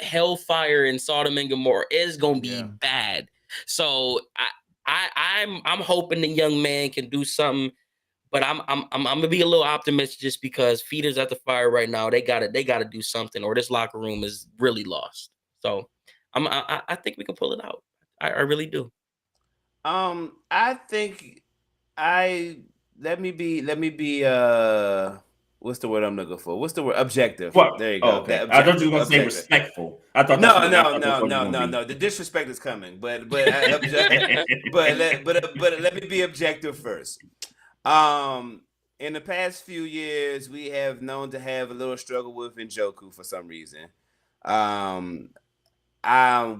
hellfire in Sodom and Gomorrah. It's going to be bad. So I'm hoping the young man can do something, but I'm going to be a little optimistic just because feet is at the fire right now. They got to do something or this locker room is really lost. So I think we can pull it out. I really do. I think let me be what's the word I'm looking for? What's the word? Objective. What? There you go. Okay. I thought you were going to say respectful. I thought no. The disrespect is coming, but let me be objective first. In the past few years, we have known to have a little struggle with Njoku for some reason.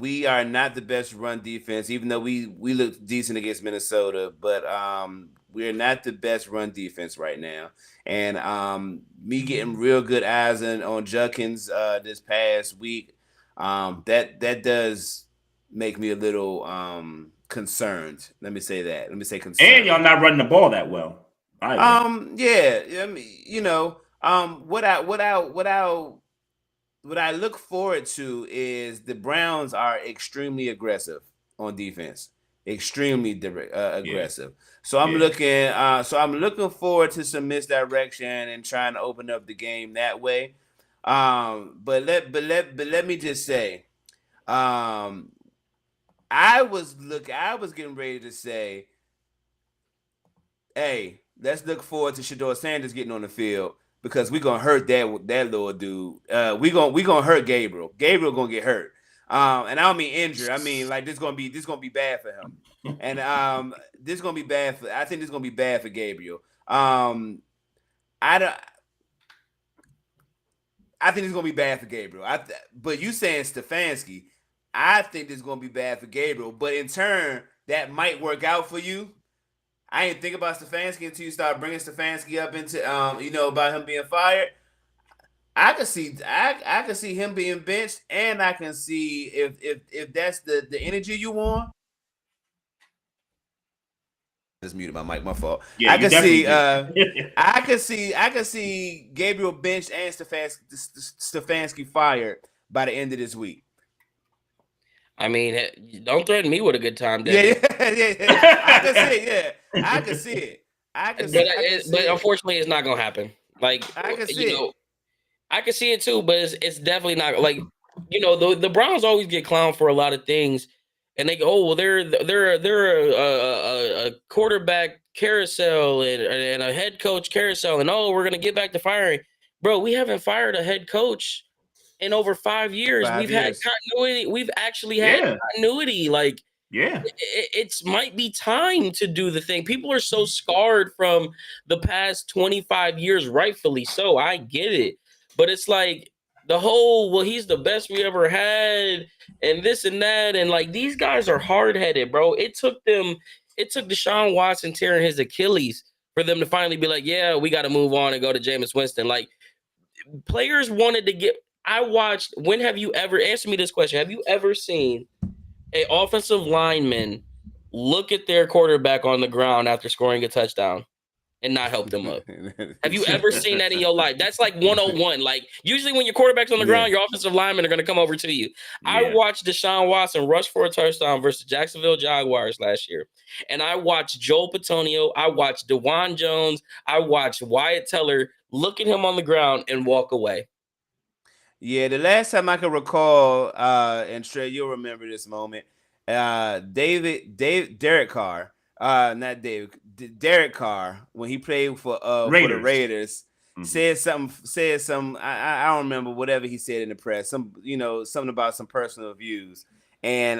We are not the best run defense, even though we look decent against Minnesota, but we're not the best run defense right now. And me getting real good eyes on Judkins this past week, that does make me a little concerned. Let me say that. Let me say concerned. And y'all not running the ball that well. Yeah. I mean, what I look forward to is the Browns are extremely aggressive on defense, extremely aggressive. So I'm looking forward to some misdirection and trying to open up the game that way. But let me just say, I was getting ready to say, hey, let's look forward to Shedeur Sanders getting on the field, because we're gonna hurt that little dude. We gonna hurt Gabriel. Gabriel gonna get hurt. And I don't mean injured. I mean like this gonna be bad for him. And this gonna be bad for. I think this gonna be bad for Gabriel. I think it's gonna be bad for Gabriel. But you saying Stefanski, I think this is gonna be bad for Gabriel. But in turn, that might work out for you. I didn't think about Stefanski until you start bringing Stefanski up into, about him being fired. I can see him being benched, and I can see if that's the energy you want. Just muted my mic. My fault. Yeah, I can see Gabriel benched and Stefanski fired by the end of this week. I mean, don't threaten me with a good time, Yeah. I can see it. Yeah, I can see it. But unfortunately, it's not gonna happen. Like, I can see it. I can see it too, but it's definitely not like, the Browns always get clowned for a lot of things, and they go, oh well, they're a quarterback carousel and a head coach carousel, and we're gonna get back to firing, bro. We haven't fired a head coach in over 5 years. We've had continuity. We've actually had continuity. Like, it's might be time to do the thing. People are so scarred from the past 25 years, rightfully so. I get it. But it's like the whole, well, he's the best we ever had, and this and that. And like, these guys are hard-headed, bro. It took Deshaun Watson tearing his Achilles for them to finally be like, yeah, we got to move on and go to Jameis Winston. Like, players wanted to get. When have you ever, answer me this question, have you ever seen an offensive lineman look at their quarterback on the ground after scoring a touchdown and not help them up? Have you ever seen that in your life? That's like 101. Like, usually when your quarterback's on the ground, your offensive linemen are going to come over to you. I watched Deshaun Watson rush for a touchdown versus Jacksonville Jaguars last year. And I watched Joel Patonio. I watched DeJuan Jones. I watched Wyatt Teller look at him on the ground and walk away. Yeah, the last time I can recall, and Trey, you'll remember this moment. Derek Carr, Derek Carr, when he played for the Raiders, said something. I don't remember whatever he said in the press. Something about some personal views, and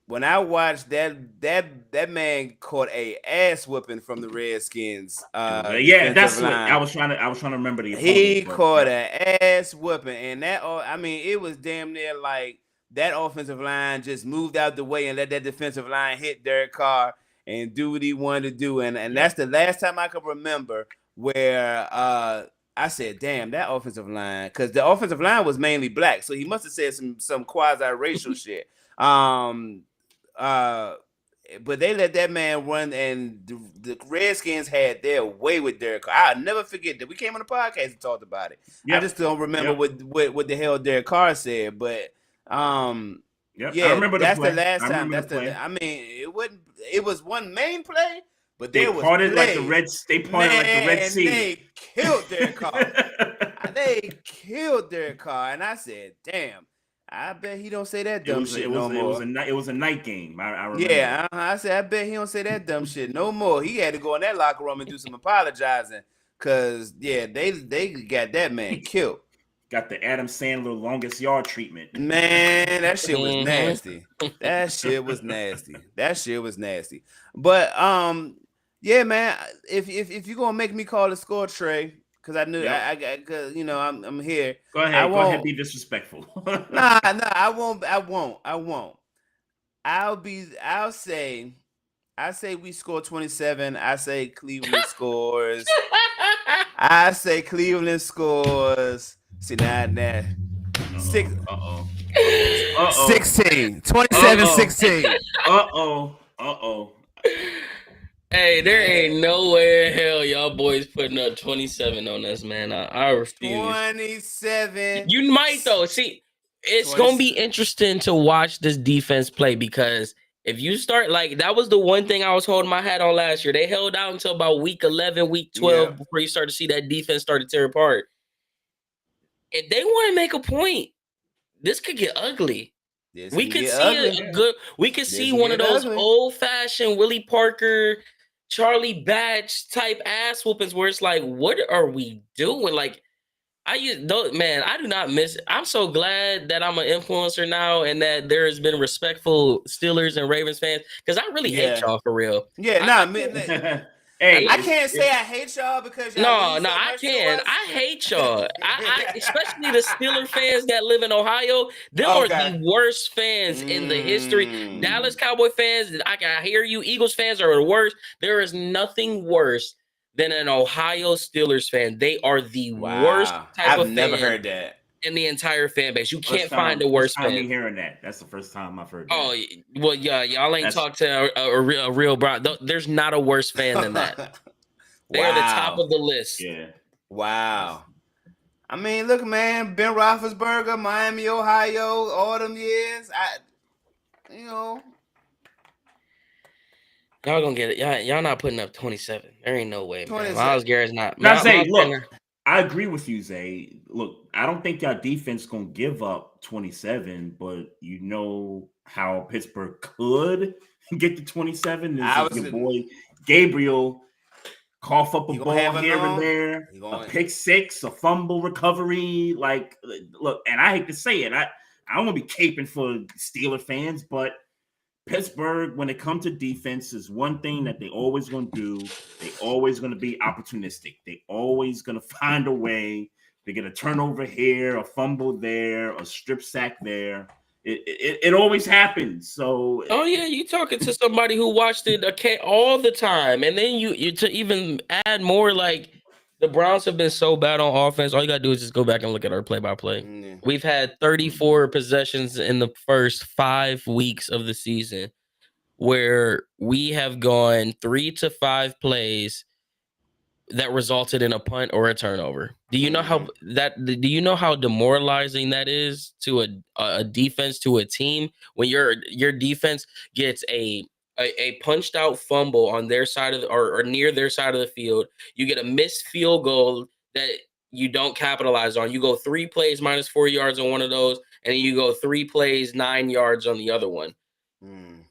when I watched that man caught a ass whooping from the Redskins. That's what I was trying to remember. He caught an ass whooping, and it was damn near like that offensive line just moved out the way and let that defensive line hit Derek Carr and do what he wanted to do, and that's the last time I can remember where I said, "Damn, that offensive line," because the offensive line was mainly black, so he must have said some quasi-racial shit. But they let that man run, and the Redskins had their way with Derek Carr. I'll never forget that. We came on the podcast and talked about it. I just don't remember what the hell Derek Carr said, but I remember that's the last time. It was one main play, but they parted like the Red. They parted like the Red Sea. They killed Derek Carr. They killed Derek Carr, and I said, "Damn, I bet he don't say that dumb shit no more." It was a night game. I remember. Yeah, I said, I bet he don't say that dumb shit no more. He had to go in that locker room and do some apologizing, cause they got that man killed. Got the Adam Sandler longest yard treatment. Man, that shit was nasty. That shit was nasty. But yeah, man. If you're gonna make me call the score, Trey, because I knew because I'm here. Go ahead, be disrespectful. Nah, I won't. I'll say we score 27. I say Cleveland scores. I say Cleveland scores. See now. 16. 27-16. Hey, there ain't no way in hell y'all boys putting up 27 on us, man. I refuse. 27. You might though. See, it's gonna be interesting to watch this defense play, because if you start like that was the one thing I was holding my hat on last year. They held out until about week 11, week 12 before you start to see that defense start to tear apart. If they want to make a point, this could get ugly. We could see one of those old-fashioned Willie Parker, Charlie Batch type ass whoopings where it's like, what are we doing? Like, I do not miss. I'm so glad that I'm an influencer now and that there has been respectful Steelers and Ravens fans, because I really hate y'all for real. Hey, I can't say I hate y'all because I can. I hate y'all. I especially the Steelers fans that live in Ohio. They are the worst fans in the history. Dallas Cowboy fans, I can hear you. Eagles fans are the worst. There is nothing worse than an Ohio Steelers fan. They are the worst type of fan. I've never heard that. In the entire fan base, you can't find the worst fan. I'm hearing that. That's the first time I've heard that. Oh well, yeah, y'all ain't talked to a real Brown. There's not a worse fan than that. They are the top of the list. Yeah. Wow. I mean, look, man, Ben Roethlisberger, Miami, Ohio, all them years. Y'all gonna get it. Y'all not putting up 27. There ain't no way, man. Myles Garrett's not. Now, Zay, look, I agree with you, Zay. Look, I don't think y'all defense gonna give up 27, but you know how Pittsburgh could get to 27 is if your boy Gabriel cough up a ball here and there, a pick six, a fumble recovery. Like, look, and I hate to say it, I don't want to be caping for Steeler fans, but Pittsburgh, when it comes to defense, is one thing that they always going to do. They always going to be opportunistic. They always going to find a way to get a turnover here, a fumble there, a strip sack there. It always happens. So, oh yeah, you talking to somebody who watched it all the time, and then you to even add more, like the Browns have been so bad on offense. All you gotta do is just go back and look at our play-by-play. Mm-hmm. We've had 34 possessions in the first 5 weeks of the season, where we have gone 3 to 5 plays that resulted in a punt or a turnover. Do you know how demoralizing that is to a defense, to a team, when your defense gets a punched out fumble on their side of or near their side of the field? You get a missed field goal that you don't capitalize on. You go 3 plays minus 4 yards on one of those, and then you go 3 plays 9 yards on the other one.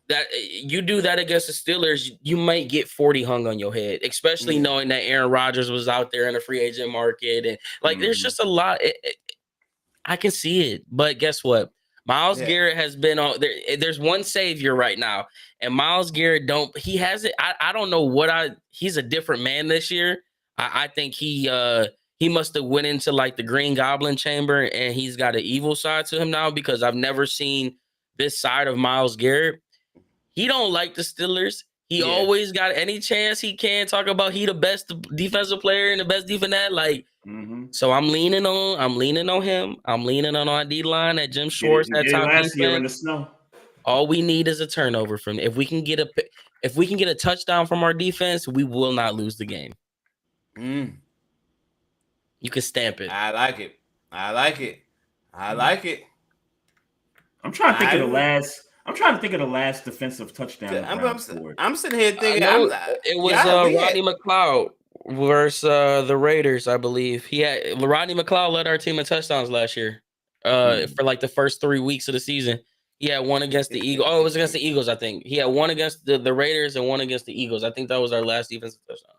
That you do that against the Steelers, you might get 40 hung on your head, especially knowing that Aaron Rodgers was out there in the free agent market, and there's just a lot. I can see it, but guess what? Myles Garrett has been on there. There's one savior right now, and Myles Garrett I don't know he's a different man this year. I think he must have went into like the Green Goblin chamber, and he's got an evil side to him now, because I've never seen this side of Myles Garrett. He don't like the Steelers. He always got any chance he can talk about he the best defensive player and the best defense that. So I'm leaning on him. I'm leaning on our D-line at Jim Schwartz, that top defense. Year in the snow. All we need is a turnover from. If we can get a touchdown from our defense, we will not lose the game. You can stamp it. I like it. I'm trying to think of the last defensive touchdown. I'm sitting here thinking it was Rodney McLeod versus the Raiders, I believe. Rodney McLeod led our team in touchdowns last year. For like the first 3 weeks of the season. He had one against the Eagles. Oh, it was against the Eagles, I think. He had one against the Raiders and one against the Eagles. I think that was our last defensive touchdown.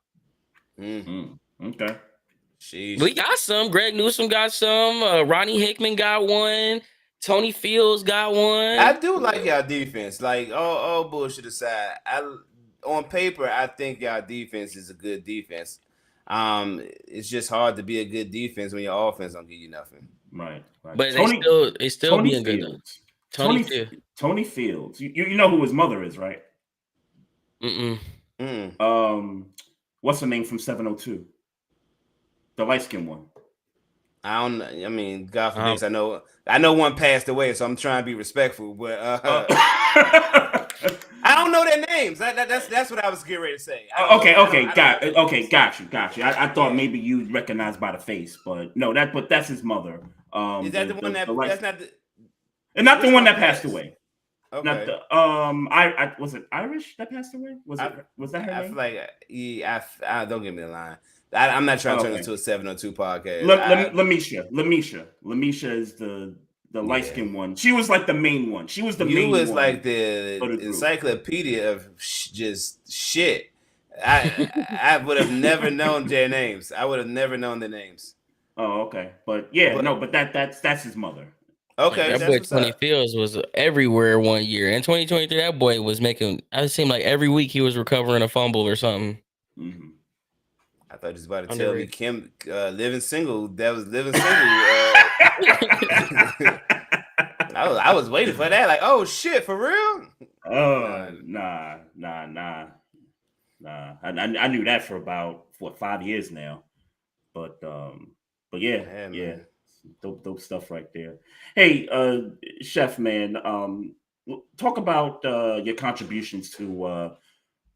Okay. Jeez. We got some. Greg Newsome got some. Ronnie Hickman got one. Tony Fields got one. I do like y'all defense. Like, all bullshit aside, on paper, I think y'all defense is a good defense. It's just hard to be a good defense when your offense don't give you nothing. Right. But they still being good. Tony Fields. You know who his mother is, right? What's her name from 702? The light-skinned one. I don't know. I mean, God forbid, I know one passed away, so I'm trying to be respectful, but I don't know their names. That's what I was getting ready to say. Got you. I thought maybe you'd recognize by the face, but no, that's his mother. Is that the one that's not the one that passed away? Okay. Not the was it Irish that passed away? Was that her name? I feel like I don't give me the line. I'm not trying to turn it into a 702 podcast. Lamisha is the light-skinned one. She was like the main one. She was the main one. You was like the encyclopedia of just shit. I would have never known their names. I would have never known their names. Oh, okay. But that's his mother. Okay. That boy Tony Fields was everywhere one year. In 2023, that boy was making. It seemed like every week he was recovering a fumble or something. Mm-hmm. I thought he was about to tell me Kim living single. That was living single. I was waiting for that. Like, oh shit, for real? Oh nah. I knew that for about 5 years now. But yeah. Dope stuff right there. Hey, Chef, man, talk about your contributions to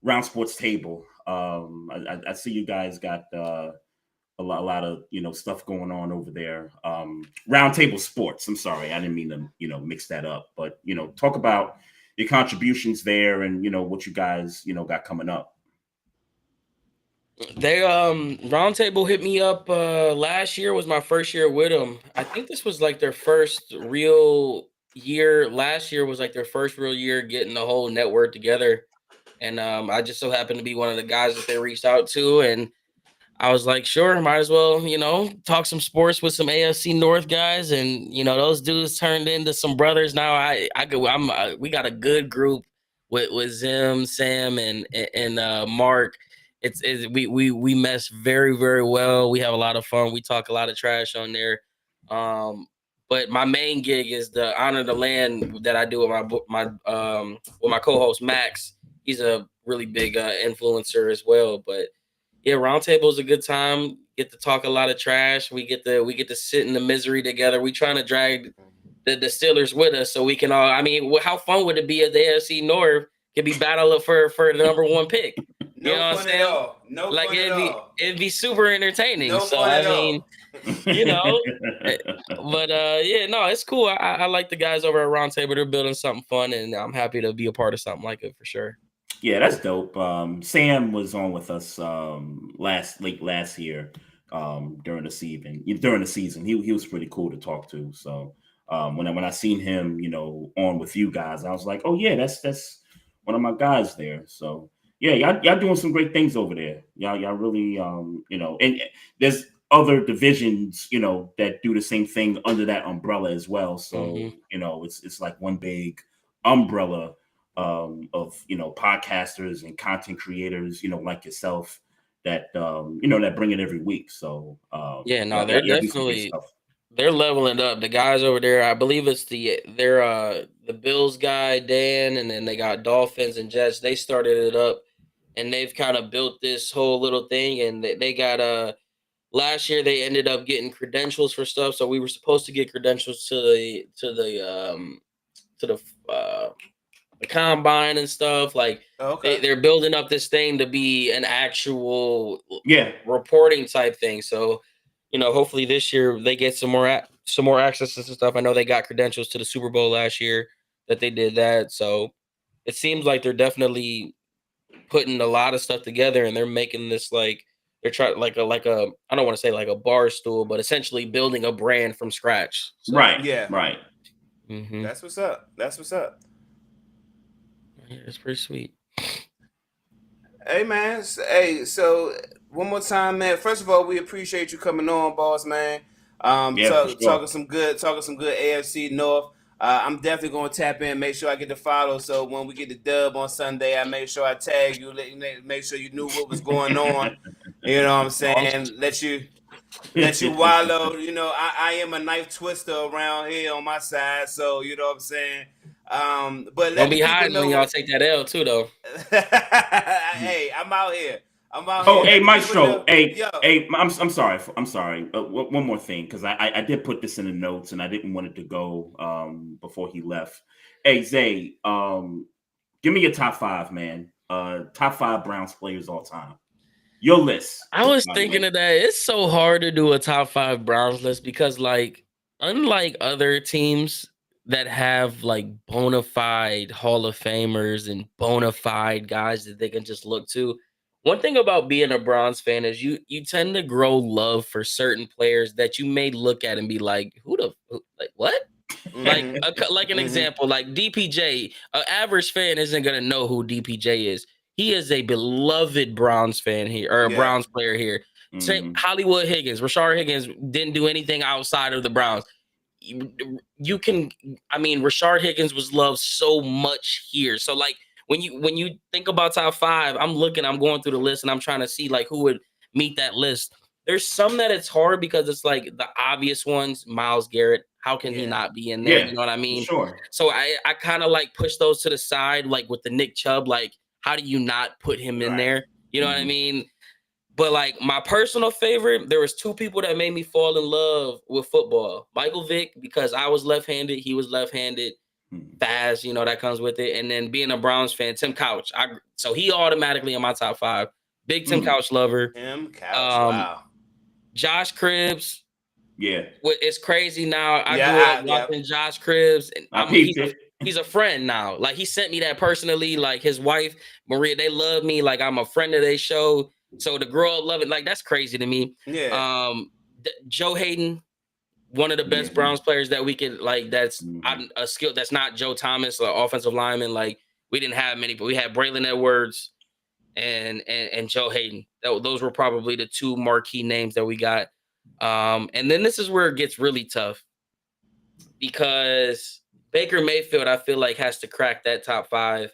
Round Sports Table. I see you guys got a lot of stuff going on over there. Roundtable Sports. I'm sorry, I didn't mean to mix that up, but talk about your contributions there and what you guys got coming up. They Roundtable hit me up last year. Was my first year with them. I think this was like their first real year. Last year was like their first real year getting the whole network together. And I just so happened to be one of the guys that they reached out to, and I was like, sure, might as well, talk some sports with some AFC North guys, and those dudes turned into some brothers. Now we got a good group with Zim, Sam, and Mark. We mesh very, very well. We have a lot of fun. We talk a lot of trash on there. But my main gig is the Honor the Land that I do with my co-host Max. He's a really big influencer as well. But yeah, Roundtable is a good time. Get to talk a lot of trash. We get to sit in the misery together. We trying to drag the Steelers with us so we can all. I mean, how fun would it be if the AFC North could be battling for the number one pick? No fun at all. No fun at all. It'd be super entertaining. No fun at all. But yeah, no, it's cool. I like the guys over at Roundtable. They're building something fun, and I'm happy to be a part of something like it for sure. Yeah, that's dope. Sam was on with us late last year during the season. He was pretty cool to talk to. So when I seen him, on with you guys, I was like, oh yeah, that's one of my guys there. So yeah, y'all doing some great things over there. Y'all really and there's other divisions, that do the same thing under that umbrella as well. So it's like one big umbrella of podcasters and content creators like yourself that that bring it every week. So they're definitely they're leveling up. The guys over there, I believe it's the Bills guy Dan, and then they got Dolphins and Jets. They started it up, and they've kind of built this whole little thing. And they got last year they ended up getting credentials for stuff. So we were supposed to get credentials to the combine and stuff. Like they're building up this thing to be an actual reporting type thing. So hopefully this year they get some more access to stuff. I know they got credentials to the Super Bowl last year that they did that. So it seems like they're definitely putting a lot of stuff together, and they're making this like they're trying like a I don't want to say like a bar stool, but essentially building a brand from scratch. So, right. Mm-hmm. That's what's up. Yeah, it's pretty sweet. Hey man, so one more time, man. First of all, we appreciate you coming on, boss man. Talking some good AFC North. I'm definitely gonna tap in, make sure I get the follow. So when we get the dub on Sunday, I make sure I tag you, make sure you knew what was going on. You know what I'm saying? Let you wallow. I am a knife twister around here on my side, so you know what I'm saying. But don't be hiding when y'all take that L too, though. Hey, I'm out here. Hey, Maestro. I'm sorry. One more thing, because I did put this in the notes and I didn't want it to go before he left. Hey, Zae, give me your top 5, man. Top 5 Browns players all time. Your list. I was thinking of that. It's so hard to do a top 5 Browns list because, like, unlike other teams that have like bona fide Hall of Famers and bona fide guys that they can just look to. One thing about being a Browns fan is you tend to grow love for certain players that you may look at and be like, what? Mm-hmm. Like an example, like DPJ. An average fan isn't gonna know who DPJ is. He is a beloved Browns fan here, or a Browns player here. Mm-hmm. Same Hollywood Higgins. Rashard Higgins didn't do anything outside of the Browns. Rashard Higgins was loved so much here. So like when you think about top 5, I'm going through the list and I'm trying to see like who would meet that list. There's some that it's hard because it's like the obvious ones. Myles Garrett, how can he not be in there? You know what I mean? Sure. So I kind of like push those to the side, like with the Nick Chubb, like how do you not put him in there? You know what I mean? But like my personal favorite, there was 2 people that made me fall in love with football. Michael Vick, because I was left-handed, he was left-handed, fast, that comes with it. And then being a Browns fan, Tim Couch. So he automatically in my top 5. Big Tim Couch lover. Tim Couch, wow. Josh Cribbs. Yeah. It's crazy now. I Yeah, grew up watching Josh Cribbs, and I peeped it. he's a friend now. Like, he sent me that personally. Like, his wife Maria, they love me. Like, I'm a friend of their show. So to grow up loving, like, that's crazy to me. Yeah. Joe Hayden, one of the best Browns players that we could, like, that's a skill. That's not Joe Thomas, an offensive lineman. Like, we didn't have many, but we had Braylon Edwards and Joe Hayden. Those were probably the two marquee names that we got. And then this is where it gets really tough, because Baker Mayfield, I feel like, has to crack that top 5.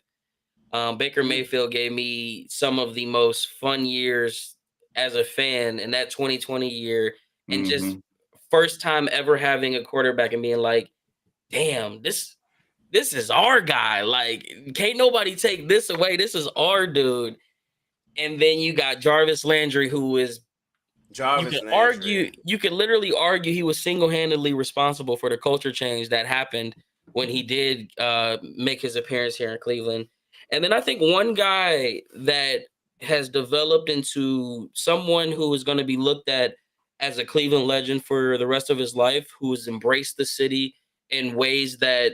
Baker Mayfield gave me some of the most fun years as a fan in that 2020 year, and just first time ever having a quarterback and being like, damn, this is our guy. Like, can't nobody take this away. This is our dude. And then you got Jarvis Landry, who is, you could literally argue he was single-handedly responsible for the culture change that happened when he did make his appearance here in Cleveland. And then I think one guy that has developed into someone who is going to be looked at as a Cleveland legend for the rest of his life, who has embraced the city in ways that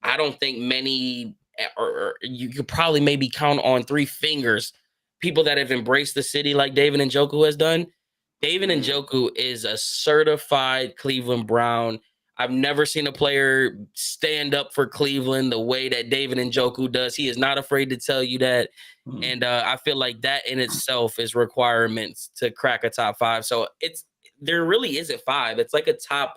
I don't think many, or you could probably maybe count on 3 fingers, people that have embraced the city like David Njoku has done. David Njoku is a certified Cleveland Brown. I've never seen a player stand up for Cleveland the way that David Njoku does. He is not afraid to tell you that. And I feel like that in itself is requirements to crack a top 5. So there really isn't 5. It's like a top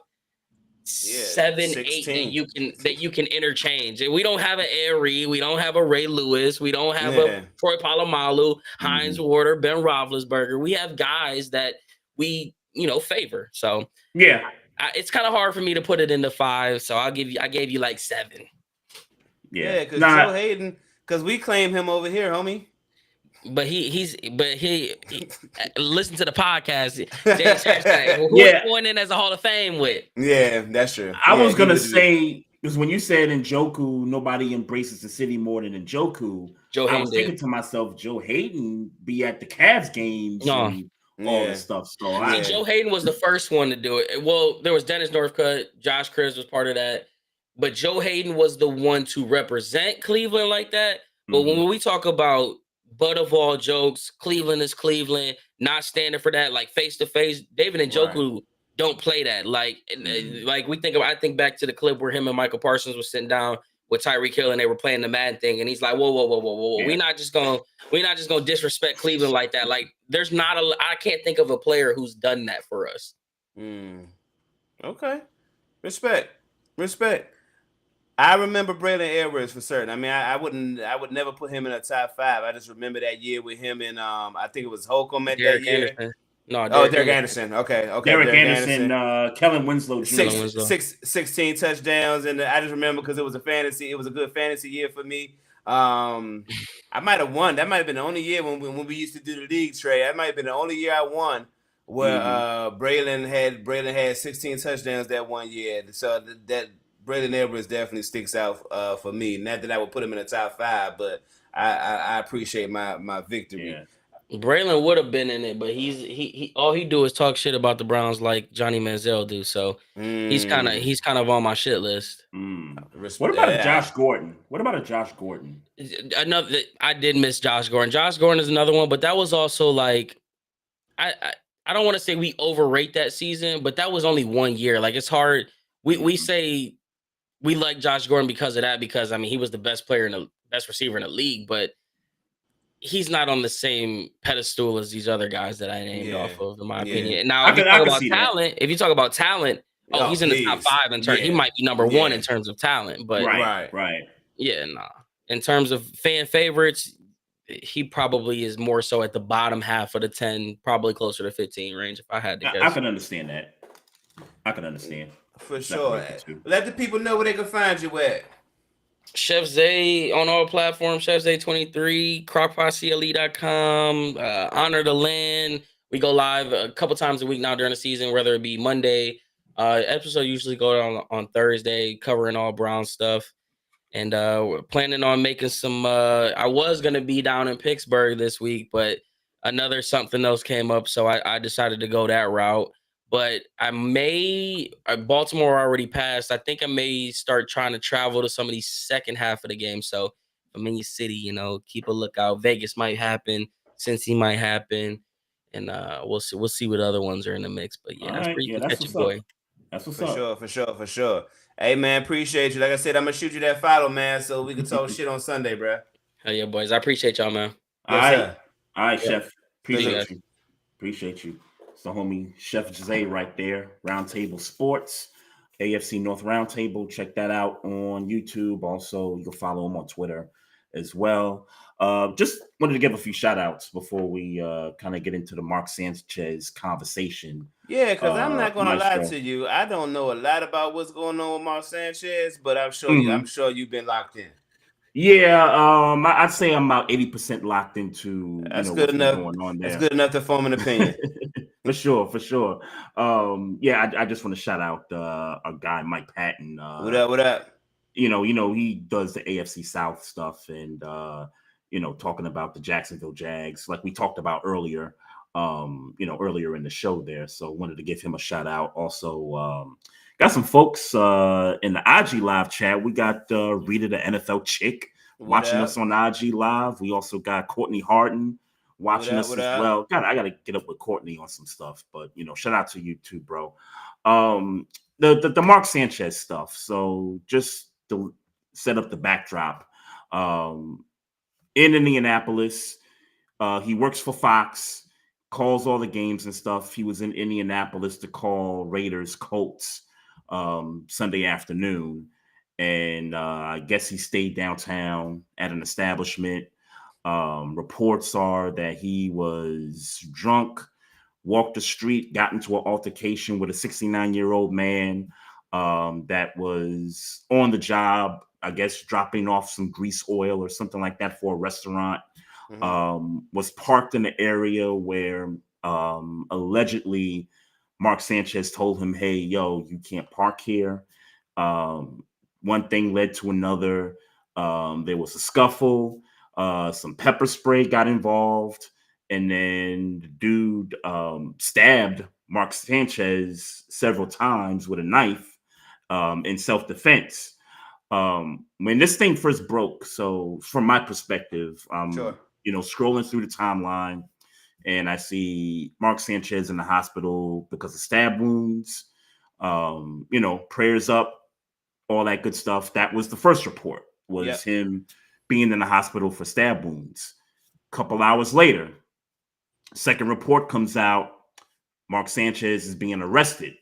7, 16. 8 that you can interchange. And we don't have an Air Reed, we don't have a Ray Lewis, we don't have a Troy Polamalu, Heinz Warder, Ben Roethlisberger. We have guys that we favor. So it's kind of hard for me to put it into 5. So I gave you like 7. Yeah, because Joe Hayden, because we claim him over here, homie. But he listen to the podcast. Who's going in as a Hall of Fame with? Yeah, that's true. I was gonna say, because when you said Njoku, nobody embraces the city more than Njoku. I was thinking to myself, Joe Hayden be at the Cavs games and all this stuff. So Joe Hayden was the first one to do it. Well, there was Dennis Northcutt, Josh Cribbs was part of that, but Joe Hayden was the one to represent Cleveland like that. But when we talk about butt of all jokes, Cleveland is Cleveland, not standing for that, like face to face, David Njoku don't play that. Like, like I think back to the clip where him and Michael Parsons was sitting down with Tyreek Hill and they were playing the Madden thing, and he's like, whoa. Yeah. We're not just gonna disrespect Cleveland like that. Like, I can't think of a player who's done that for us. Okay. Respect. I remember Braylon Edwards for certain. I mean, I would never put him in a top 5. I just remember that year with him and I think it was Holcomb at Derek that year. Anderson. Derek Anderson. Okay. Derek Anderson, Kellen Winslow, 16 touchdowns, and I just remember because it was a good fantasy year for me. I might have won. That might have been the only year when we used to do the league, Trey. That might have been the only year I won where Braylon had 16 touchdowns that one year. So that Braylon Edwards definitely sticks out for me. Not that I would put him in the top 5, but I appreciate my victory. Yeah. Braylon would have been in it, but he all he do is talk shit about the Browns like Johnny Manziel do. So he's kind of on my shit list. What about a Josh Gordon? Another, I did miss Josh Gordon. Josh Gordon is another one, but that was also like, I don't want to say we overrate that season, but that was only 1 year. Like, it's hard. We say we like Josh Gordon because of that, because I mean he was the best receiver in the league, but he's not on the same pedestal as these other guys that I named off of, in my opinion. Now, if you talk about talent, he's in the top 5 in terms. He might be number 1 in terms of talent, but right. Yeah, nah. In terms of fan favorites, he probably is more so at the bottom half of the 10, probably closer to 15 range. If I had to guess, I can understand that. For sure. Let the people know where they can find you at. Chef Zae on all platforms, Chef Zae 23, crockpotcle.com, Honor the Land. We go live a couple times a week now during the season, whether it be Monday. Episode usually go on Thursday, covering all Brown stuff. And we're planning on making some I was going to be down in Pittsburgh this week, but another something else came up, so I decided to go that route. But Baltimore already passed. I think I may start trying to travel to some of these second half of the game. So if I'm in your city, keep a lookout. Vegas might happen, Cincy might happen, and we'll see. We'll see what other ones are in the mix. But yeah, All that's where right, you yeah, can that's catch your what's boy. up. That's what's For up. sure, for sure. Hey man, appreciate you. Like I said, I'm gonna shoot you that follow, man, so we can talk shit on Sunday, bro. Hell yeah, boys. I appreciate y'all, man. Yes, sir. All right, Yep. Chef. See you Appreciate guys. you. Appreciate you. It's the homie Chef Zae right there. Roundtable Sports, AFC North Roundtable. Check that out on YouTube. Also, you can follow him on Twitter as well. Just wanted to give a few shout outs before we kind of get into the Mark Sanchez conversation. Yeah, because I'm not gonna lie Maestro. to you. I don't know a lot about what's going on with Mark Sanchez, but I'm sure you've been locked in. Yeah, I'd say I'm about 80% locked into That's good what's been enough. going on That's there. good enough to form an opinion. For sure. Yeah, I just want to shout out our guy Mike Patton. What up? He does the AFC South stuff and talking about the Jacksonville Jags, like we talked about earlier. Earlier in the show there. So wanted to give him a shout out. Also, got some folks in the IG live chat. We got Rita, the NFL chick, watching us on IG live. We also got Courtney Harden watching us as well. God, I got to get up with Courtney on some stuff, but shout out to you too, bro. The Mark Sanchez stuff. So just to set up the backdrop, in Indianapolis, he works for Fox, calls all the games and stuff. He was in Indianapolis to call Raiders Colts Sunday afternoon, and I guess he stayed downtown at an establishment. Reports are that he was drunk, walked the street, got into an altercation with a 69-year-old man that was on the job, I guess dropping off some grease oil or something like that for a restaurant. Was parked in the area where allegedly Mark Sanchez told him, hey, yo, you can't park here. One thing led to another. There was a scuffle. Some pepper spray got involved. And then the dude stabbed Mark Sanchez several times with a knife in self-defense. When this thing first broke, so from my perspective, scrolling through the timeline, and I see Mark Sanchez in the hospital because of stab wounds. Prayers up, all that good stuff. That was the first report, was him being in the hospital for stab wounds. A couple hours later, second report comes out. Mark Sanchez is being arrested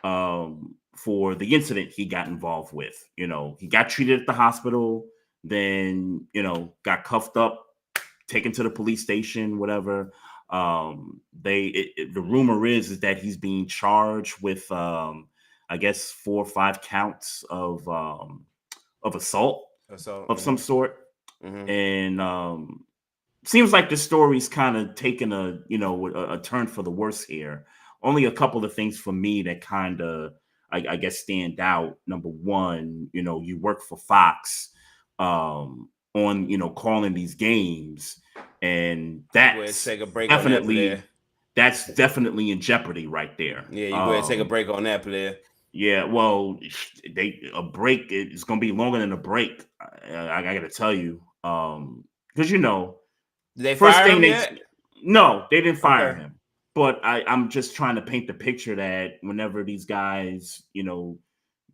for the incident he got involved with. He got treated at the hospital, then, got cuffed up, taken to the police station, whatever. The rumor is that he's being charged with, I guess 4 or 5 counts of assault of some sort. And seems like the story's kind of taken a turn for the worse here. Only a couple of things for me that kind of, I guess, stand out. Number one, you work for Fox on, calling these games, and that's take a break definitely, that's definitely in jeopardy right there. Yeah, you go ahead and take a break on that, player. Yeah, well, a break is going to be longer than a break. I got to tell you, because did they first fire thing him yet? No, they didn't fire him. But I'm just trying to paint the picture that whenever these guys,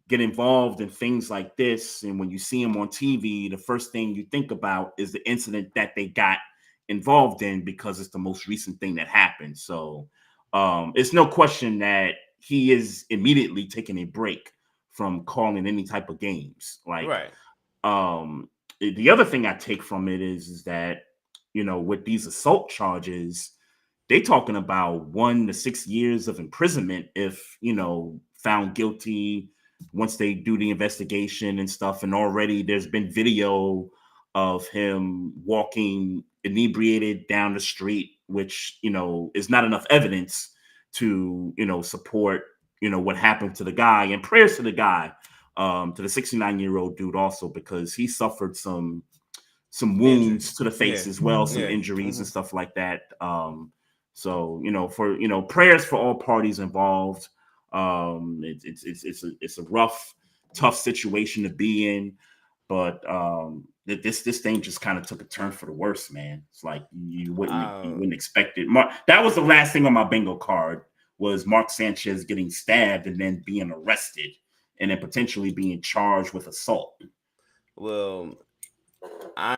get involved in things like this, and when you see them on TV, the first thing you think about is the incident that they got involved in, because it's the most recent thing that happened. So it's no question that he is immediately taking a break from calling any type of games. The other thing I take from it is that, with these assault charges, they talking about 1 to 6 years of imprisonment if, found guilty once they do the investigation and stuff. And already there's been video of him walking inebriated down the street, which, is not enough evidence to, support, what happened to the guy. And prayers to the guy, to the 69-year-old dude also, because he suffered some some wounds to the face as well, some Yeah. injuries and stuff like that. So prayers for all parties involved. It's a rough, tough situation to be in, but this thing just kind of took a turn for the worse, man. It's like you wouldn't expect it. That was the last thing on my bingo card, was Mark Sanchez getting stabbed and then being arrested and then potentially being charged with assault. Well, I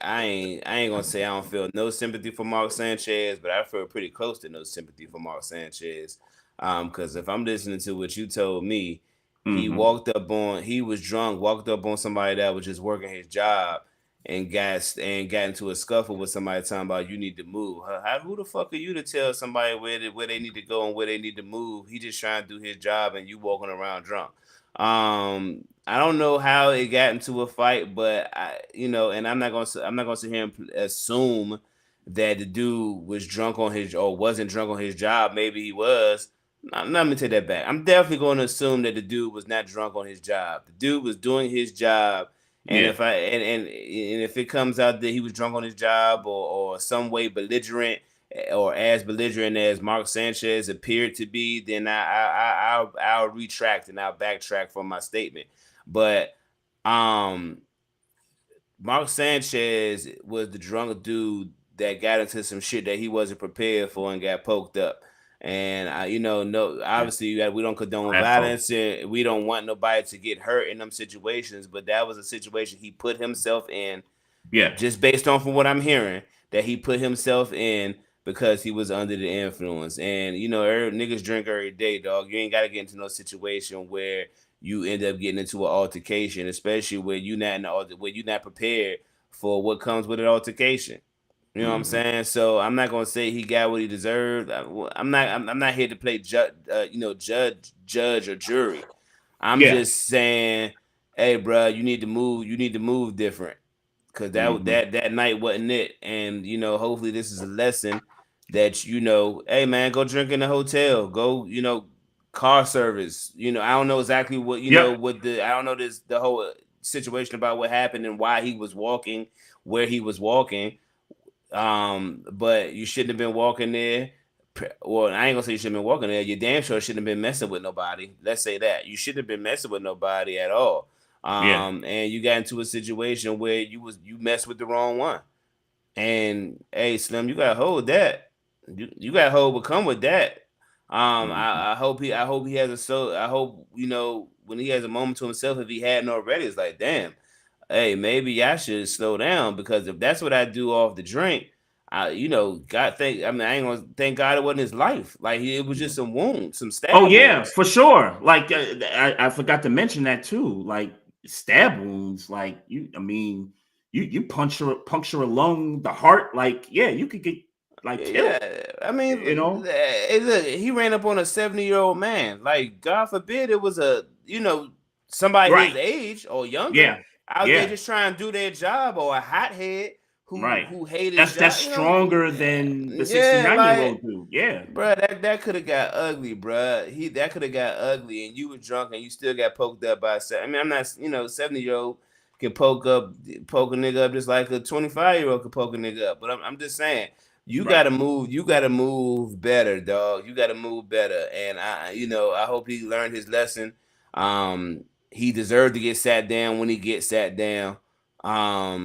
ain't gonna say I don't feel no sympathy for Mark Sanchez, but I feel pretty close to no sympathy for Mark Sanchez. Because if I'm listening to what you told me, he was drunk, walked up on somebody that was just working his job and got into a scuffle with somebody talking about you need to move. Who the fuck are you to tell somebody where they need to go and where they need to move? He just trying to do his job and you walking around drunk. I don't know how it got into a fight, but and I'm not gonna sit here and assume that the dude was drunk on his or wasn't drunk on his job. Maybe he was. Let me take that back. I'm definitely going to assume that the dude was not drunk on his job. The dude was doing his job, and if if it comes out that he was drunk on his job or some way belligerent or as belligerent as Mark Sanchez appeared to be, then I'll retract and I'll backtrack from my statement. But Mark Sanchez was the drunk dude that got into some shit that he wasn't prepared for and got poked up. And obviously we don't condone violence and we don't want nobody to get hurt in them situations, but that was a situation he put himself in. Yeah. Just based on from what I'm hearing, that he put himself in because he was under the influence. And niggas drink every day, dog. You ain't gotta get into no situation where you end up getting into an altercation, especially where you're not prepared for what comes with an altercation. You know what I'm saying? So I'm not gonna say he got what he deserved. I'm not here to play judge or jury. I'm just saying, hey, bro, you need to move. You need to move different, because that night wasn't it. And hopefully this is a lesson that hey man, go drink in the hotel. Go car service. I don't know exactly what I don't know the whole situation about what happened and why he was walking where he was walking. But you shouldn't have been walking there. Well, I ain't gonna say you shouldn't have been walking there. You damn sure shouldn't have been messing with nobody. Let's say that. You shouldn't have been messing with nobody at all. And you got into a situation where you messed with the wrong one. And hey, Slim, you gotta hold that. You gotta hold what come with that. I hope he has I hope when he has a moment to himself, if he hadn't already, it's like, damn. Hey, maybe I should slow down, because if that's what I do off the drink, I ain't gonna thank God it wasn't his life. Like it was just some wounds, some stab. Oh yeah, wounds. For sure. Like I forgot to mention that too. Like stab wounds. Like you puncture a lung, the heart. Like you could get like killed. Yeah, I mean, hey, look, he ran up on a 70-year-old man. Like God forbid it was a somebody his age or younger. Yeah. Out there just trying to do their job, or a hothead who hated his job. That's stronger than the 69-year-old dude. Yeah, bro, that could have got ugly, bro. That could have got ugly, and you were drunk, and you still got poked up by. I mean, I'm not, 70-year-old can poke a nigga up just like a 25-year-old could poke a nigga up. But I'm just saying, you gotta move. You gotta move better, dog. You gotta move better, and I hope he learned his lesson. He deserved to get sat down when he gets sat down. I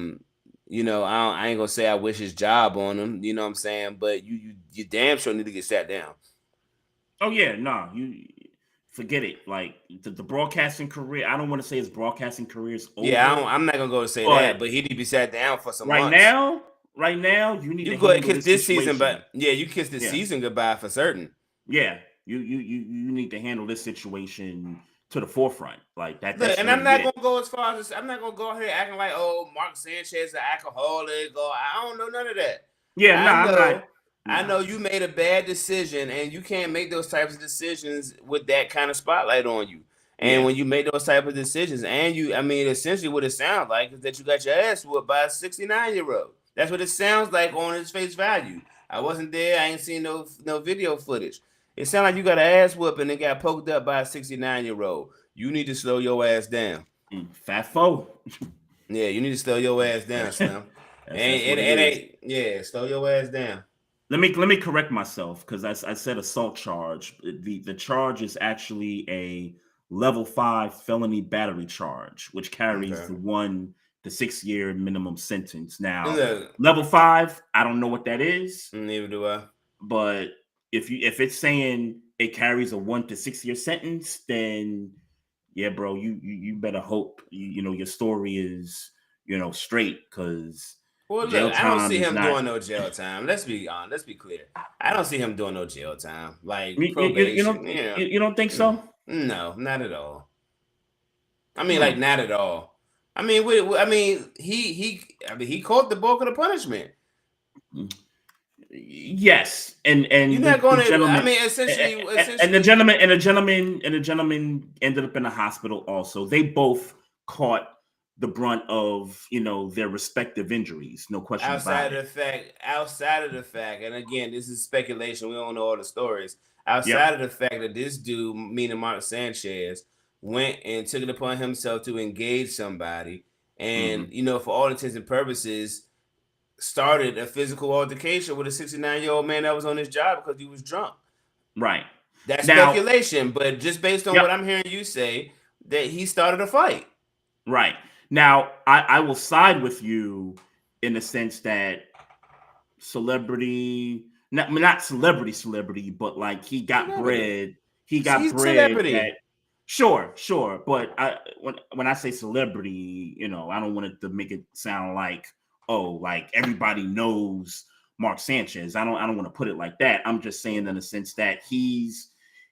ain't gonna say I wish his job on him. You know what I'm saying? But you damn sure need to get sat down. Oh yeah, no, you forget it. Like the broadcasting career, I don't want to say his broadcasting career is over. Yeah, I'm not gonna go to say that, but he need to be sat down for some months. Right now, you need to go ahead and kiss this situation. Season, but you kiss this season goodbye for certain. Yeah, you need to handle this situation to the forefront, like that. And I'm not gonna go as far as I'm not gonna go here acting like, oh, Mark Sanchez is an alcoholic, or I don't know none of that. Yeah, I know you made a bad decision, and you can't make those types of decisions with that kind of spotlight on you. And when you make those type of decisions, and essentially what it sounds like is that you got your ass whooped by a 69-year-old. That's what it sounds like on its face value. I wasn't there. I ain't seen no video footage. It sounds like you got an ass whooping and got poked up by a 69-year-old. You need to slow your ass down. Fat foe. Yeah, you need to slow your ass down, Slim. Slow your ass down. Let me correct myself because I said assault charge. The charge is actually a level 5 felony battery charge, which carries the 1 to 6 year minimum sentence. Now, level 5, I don't know what that is. Neither do I. But if it's saying it carries a 1 to 6 year sentence, then yeah, bro, you better hope your story is straight because. Well, look, I don't see him doing no jail time. Let's be honest. Let's be clear. I don't see him doing no jail time. Like probation. You don't think so? No, not at all. I mean, like not at all. I mean, he caught the bulk of the punishment. Yes, and you're not going to. I mean, essentially, and the gentleman ended up in the hospital. Also, they both caught the brunt of their respective injuries, no question outside about it. Outside of the fact, and again, this is speculation. We don't know all the stories. Outside of the fact that this dude, meaning Mark Sanchez, went and took it upon himself to engage somebody, and for all intents and purposes, started a physical altercation with a 69-year-old man that was on his job because he was drunk. Right. That's speculation, but just based on what I'm hearing you say, that he started a fight. Right. Now, I will side with you in the sense that celebrity, not celebrity, but like he got bread. He's bread. Celebrity. Sure. But when I say celebrity, I don't want it to make it sound like, like everybody knows Mark Sanchez. I don't want to put it like that. I'm just saying in the sense that he's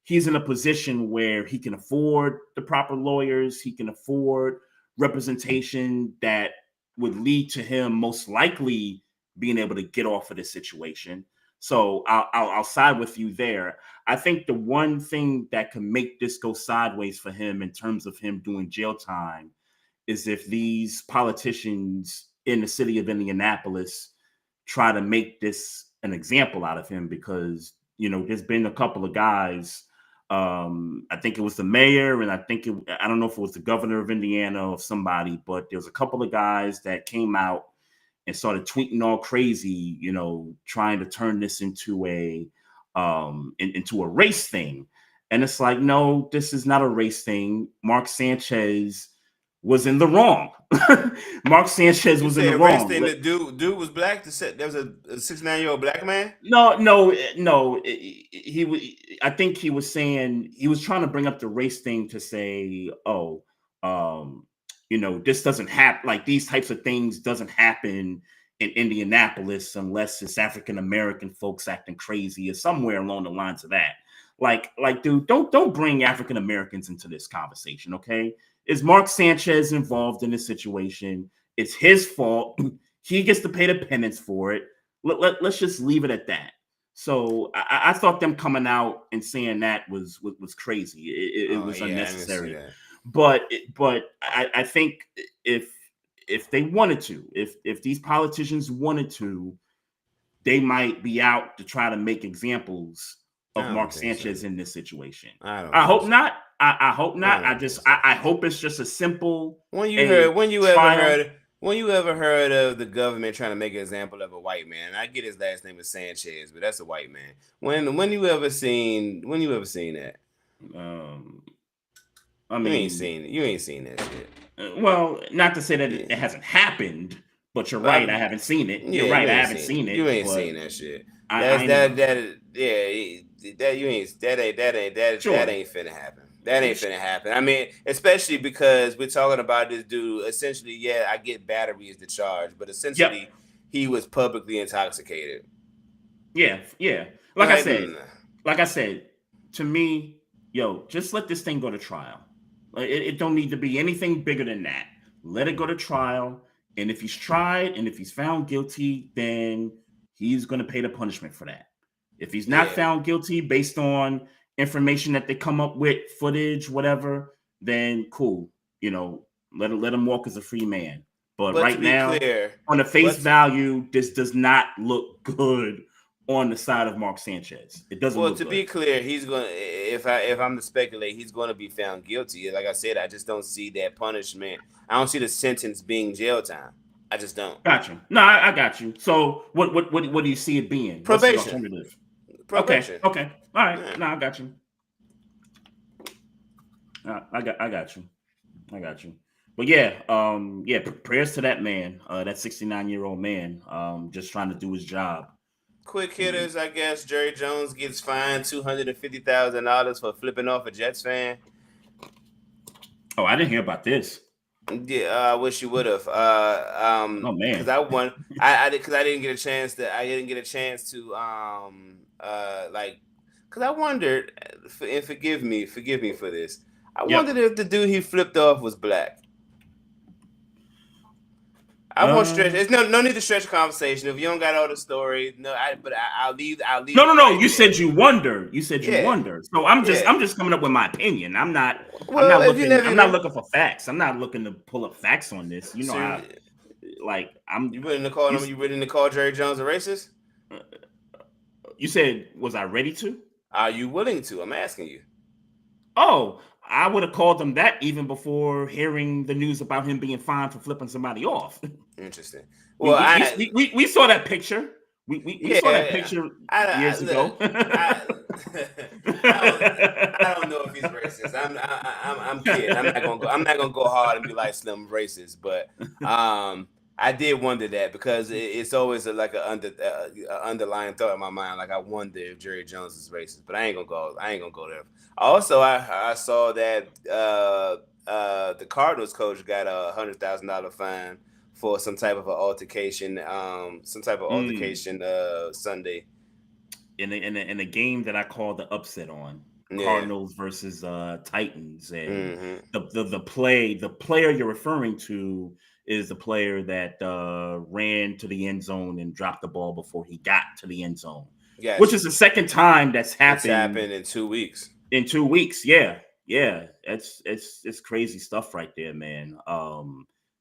in a position where he can afford the proper lawyers. He can afford representation that would lead to him most likely being able to get off of this situation. So I'll side with you there. I think the one thing that can make this go sideways for him in terms of him doing jail time is if these politicians in the city of Indianapolis try to make this an example out of him, because there's been a couple of guys. I think it was the mayor, and I don't know if it was the governor of Indiana or somebody, but there was a couple of guys that came out and started tweeting all crazy, trying to turn this into a race thing. And it's like, no, this is not a race thing. Mark Sanchez was in the wrong. Mark Sanchez was in the wrong. Thing that dude was black. There was a 69-year-old black man. No. He was. I think he was saying he was trying to bring up the race thing to say, this doesn't happen. Like these types of things doesn't happen in Indianapolis unless it's African American folks acting crazy or somewhere along the lines of that. Like, dude, don't bring African Americans into this conversation, okay? Is Mark Sanchez involved in this situation? It's his fault. He gets to pay the penance for it. Let's just leave it at that. So I thought them coming out and saying that was crazy. It was unnecessary. But I think if they wanted to, if these politicians wanted to, they might be out to try to make examples of Mark Sanchez in this situation. I hope not. I hope not. I hope it's just a simple. When you ever heard of the government trying to make an example of a white man? I get his last name is Sanchez, but that's a white man. When you ever seen that? I mean, you ain't seen that shit. Well, not to say that it hasn't happened, but you're right. I haven't seen it. You're right. I haven't seen it. You ain't seen that shit. That ain't finna happen. That ain't finna happen. I mean, especially because we're talking about this dude. Essentially, I get battery is the charge, but essentially, he was publicly intoxicated. Yeah. Like I said, to me, just let this thing go to trial. It don't need to be anything bigger than that. Let it go to trial, and if he's tried and if he's found guilty, then he's going to pay the punishment for that. If he's not found guilty based on information that they come up with, footage, whatever, then cool. Let him walk as a free man. But right now, on the face value, this does not look good on the side of Mark Sanchez. It doesn't Well, look to good. be clear, he's gonna. If I'm to speculate, he's gonna be found guilty. Like I said, I just don't see that punishment. I don't see the sentence being jail time. I just don't. Got you. No, I got you. So what do you see it being? What's the Probation. alternative? Probation. Okay. All right. Yeah. No, I got you. I got you. I got you. But yeah, prayers to that man, that 69-year-old man, just trying to do his job. Quick hitters, I guess. Jerry Jones gets fined $250,000 for flipping off a Jets fan. Oh, I didn't hear about this. Yeah, I wish you would have. Oh man, because I won. I didn't get a chance to. I didn't get a chance to. Because I wondered, and forgive me for this. I wondered if the dude he flipped off was black. I won't stretch. There's no need to stretch conversation. If you don't got all the story, I'll leave. No. Right You there. said you wonder. You said you Yeah. wonder. So I'm just Yeah. coming up with my opinion. I'm not Well, if looking. I'm not looking for facts. I'm not looking to pull up facts on this. You know how, I'm. You willing to call him? You willing to call Jerry Jones a racist? You said, was I ready to? Are you willing to? I'm asking you. Oh, I would have called him that even before hearing the news about him being fined for flipping somebody off. Interesting. Well, we saw that picture. We saw that picture years ago. I don't know if he's racist. I'm kidding. I'm not gonna go hard and be like Slim racist, but I did wonder that because it's always an underlying thought in my mind. Like I wonder if Jerry Jones is racist, but I ain't gonna go there. Also, I saw that the Cardinals coach got a $100,000 fine for some type of an altercation. Sunday in a game that I called the upset on. Cardinals versus Titans, and the player you're referring to is the player that ran to the end zone and dropped the ball before he got to the end zone. Yes. Which is the second time that's happened. It's happened in 2 weeks. In 2 weeks, yeah. It's crazy stuff right there, man.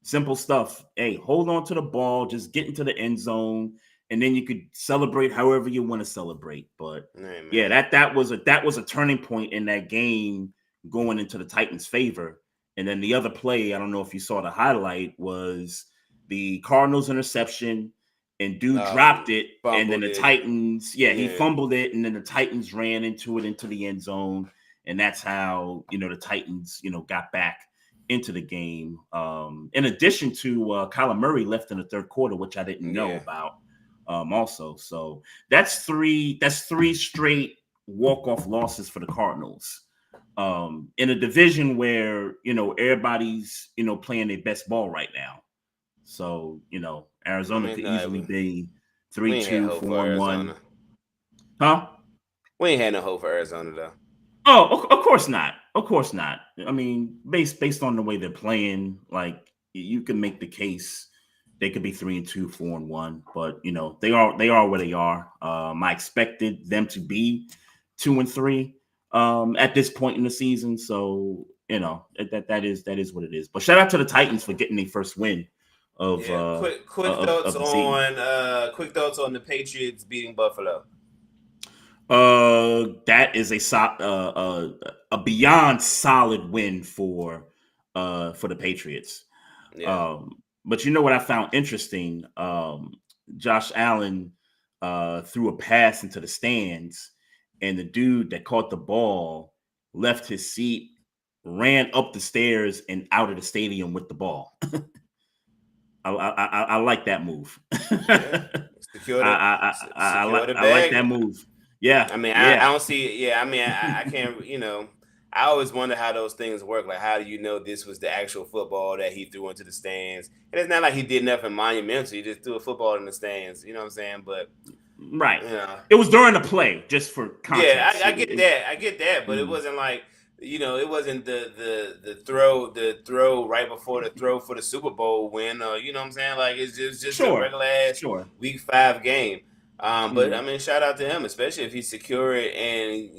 Simple stuff. Hey, hold on to the ball, just get into the end zone, and then you could celebrate however you want to celebrate. But that was a turning point in that game going into the Titans' favor. And then the other play, I don't know if you saw the highlight, was the Cardinals interception, and dude dropped it, and then the Titans, he fumbled it, and then the Titans ran into the end zone, and that's how the Titans got back into the game. In addition to Kyler Murray left in the third quarter, which I didn't know about. Also, so that's three straight walk-off losses for the Cardinals. In a division where everybody's playing their best ball right now. So Arizona could easily be 3-2, 4-1. Huh? We ain't had no hope for Arizona though. Oh, of course not. Of course not. I mean, based on the way they're playing, like you can make the case they could be 3-2, 4-1, but they are where they are. I expected them to be 2-3 at this point in the season. So that is what it is. But shout out to the Titans for getting their first win. Quick thoughts on the Patriots beating Buffalo. That is a beyond solid win for the Patriots. Yeah. But you know what I found interesting? Josh Allen threw a pass into the stands, and the dude that caught the ball left his seat, ran up the stairs, and out of the stadium with the ball. I like that move. I like that move. Yeah. I mean, I don't see it. Yeah. I mean, I can't, I always wonder how those things work. Like, how do you know this was the actual football that he threw into the stands? And it's not like he did nothing monumental. He just threw a football in the stands. You know what I'm saying? But right. It was during the play, just for context. Yeah, I get that. But it wasn't like, it wasn't the throw right before the throw for the Super Bowl win. Or, you know what I'm saying? Like, it's just a regular ass Week 5 game. But I mean, shout out to him, especially if he secure it and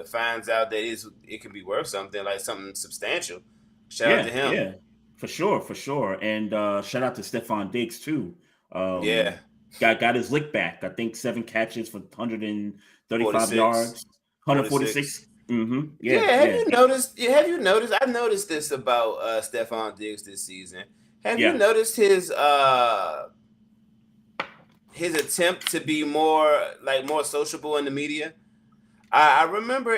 finds out that it can be worth something, like something substantial. Shout out to him. Yeah, for sure. And shout out to Stephon Diggs too. got his lick back. I think 7 catches for 135 46. yards, 146. Yeah. Have you noticed? Have you noticed? I've noticed this about Stephon Diggs this season. Have you noticed his attempt to be more sociable in the media? I remember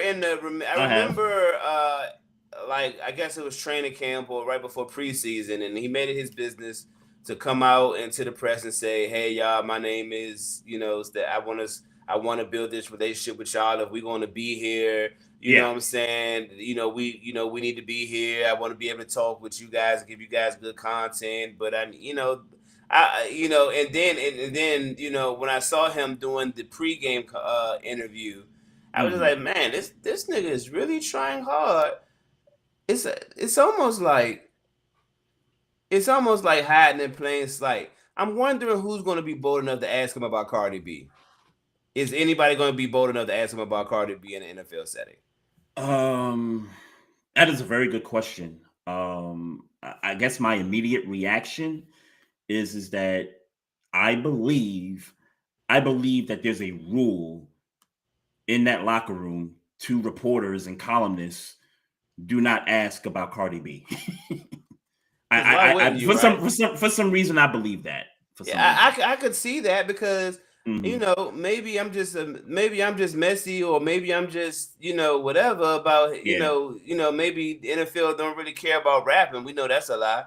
I guess it was training camp or right before preseason, and he made it his business to come out into the press and say, "Hey, y'all, my name is, that I want to build this relationship with y'all. If we're going to be here, you know what I'm saying? We need to be here. I want to be able to talk with you guys and give you guys good content. But and then when I saw him doing the pregame interview, I was just like, man, this nigga is really trying hard. It's almost like hiding in plain sight. I'm wondering who's going to be bold enough to ask him about Cardi B. Is anybody going to be bold enough to ask him about Cardi B in an NFL setting? That is a very good question. I guess my immediate reaction is that I believe that there's a rule in that locker room to reporters and columnists: do not ask about Cardi B. For some reason, I believe that. I could see that because maybe I'm just messy, or maybe I'm just whatever about maybe the NFL don't really care about rapping. We know that's a lie.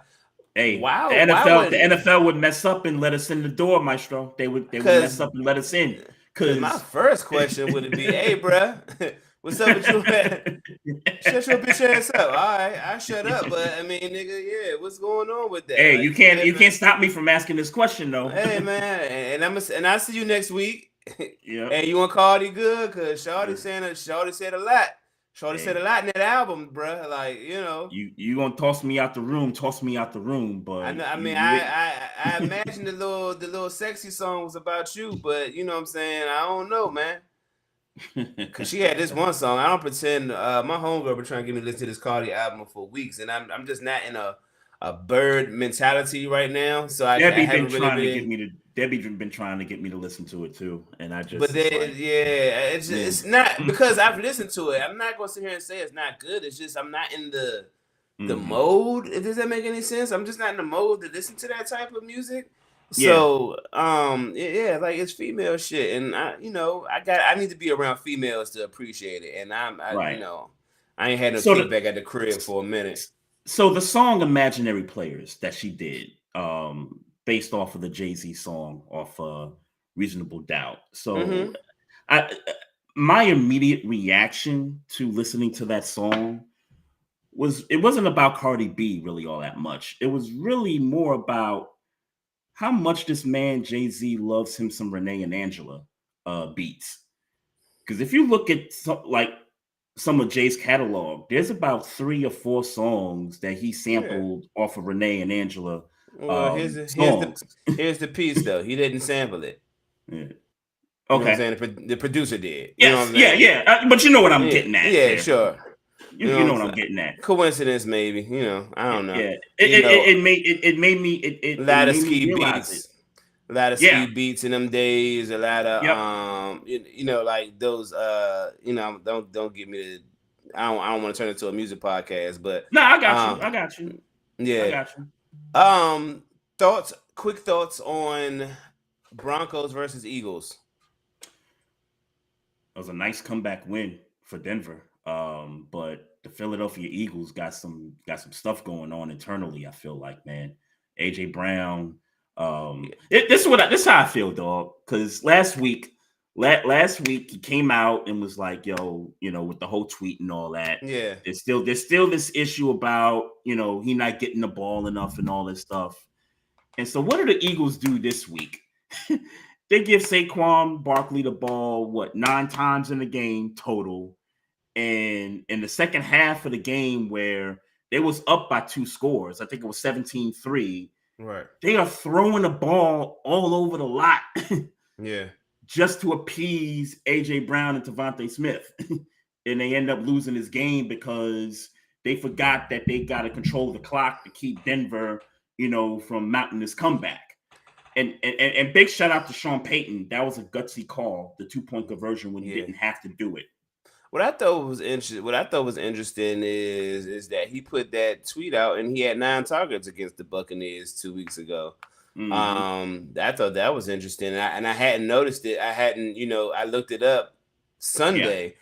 Hey, wow, the NFL would mess up and let us in the door, Maestro. They would mess up and let us in. Because my first question would be, "Hey, bruh, what's up with you? Shut your bitch ass up." All right, I shut up. But I mean, nigga, yeah, what's going on with that? Hey, you can't stop me from asking this question though. Hey, man, and I'll see you next week. Yeah. Hey, you want Cardi good? Cause Shorty said a lot. Shorty said a lot in that album, bruh. Like, you gonna toss me out the room? But I imagine the little sexy song was about you, but you know what I'm saying? I don't know, man. Cause she had this one song. I don't pretend. My homegirl been trying to get me to listen to this Cardi album for weeks, and I'm just not in a bird mentality right now. So Debbie been trying to get me to listen to it too, and I just. But then, it's not because I've listened to it. I'm not gonna sit here and say it's not good. It's just I'm not in the mode. Does that make any sense? I'm just not in the mode to listen to that type of music. So, like it's female shit, and I need to be around females to appreciate it, and I ain't had no kickback at the crib for a minute. So the song "Imaginary Players" that she did, based off of the Jay-Z song off Reasonable Doubt. So, my immediate reaction to listening to that song wasn't about Cardi B really all that much. It was really more about how much this man Jay-Z loves him some Renee and Angela beats. Because if you look at some of Jay's catalog, there's about 3 or 4 songs that he sampled off of Renee and Angela. Well, here's the piece though. He didn't sample it. Yeah. Okay. You know what I'm saying? The producer did. Yes, you know what I'm saying? Yeah. But you know what I'm getting at. Yeah, there. Sure. You know what I'm getting at. Coincidence, maybe. I don't know. Yeah. It made me. A lot of ski beats. A lot of ski beats in them days. A lot of like those. Don't give me the. I don't want to turn it into a music podcast, but no, I got you. Yeah, I got you. Quick thoughts on Broncos versus Eagles. It was a nice comeback win for Denver. But the Philadelphia Eagles got some stuff going on internally. I feel like, man, AJ Brown. This is how I feel, dog. Because last week he came out and was like, "Yo, with the whole tweet and all that. Yeah, there's still this issue about he not getting the ball enough and all this stuff." And so, what do the Eagles do this week? They give Saquon Barkley the ball 9 times in the game total. And in the second half of the game where they was up by 2 scores, I think it was 17-3. Right. They are throwing the ball all over the lot. Yeah. Just to appease AJ Brown and Devontae Smith. And they end up losing this game because they forgot that they got to control the clock to keep Denver, from mounting this comeback. And big shout out to Sean Payton. That was a gutsy call, the 2-point conversion when he didn't have to do it. What I thought was interesting is that he put that tweet out and he had 9 targets against the Buccaneers 2 weeks ago. I thought that was interesting, and I hadn't noticed it. I hadn't, I looked it up Sunday,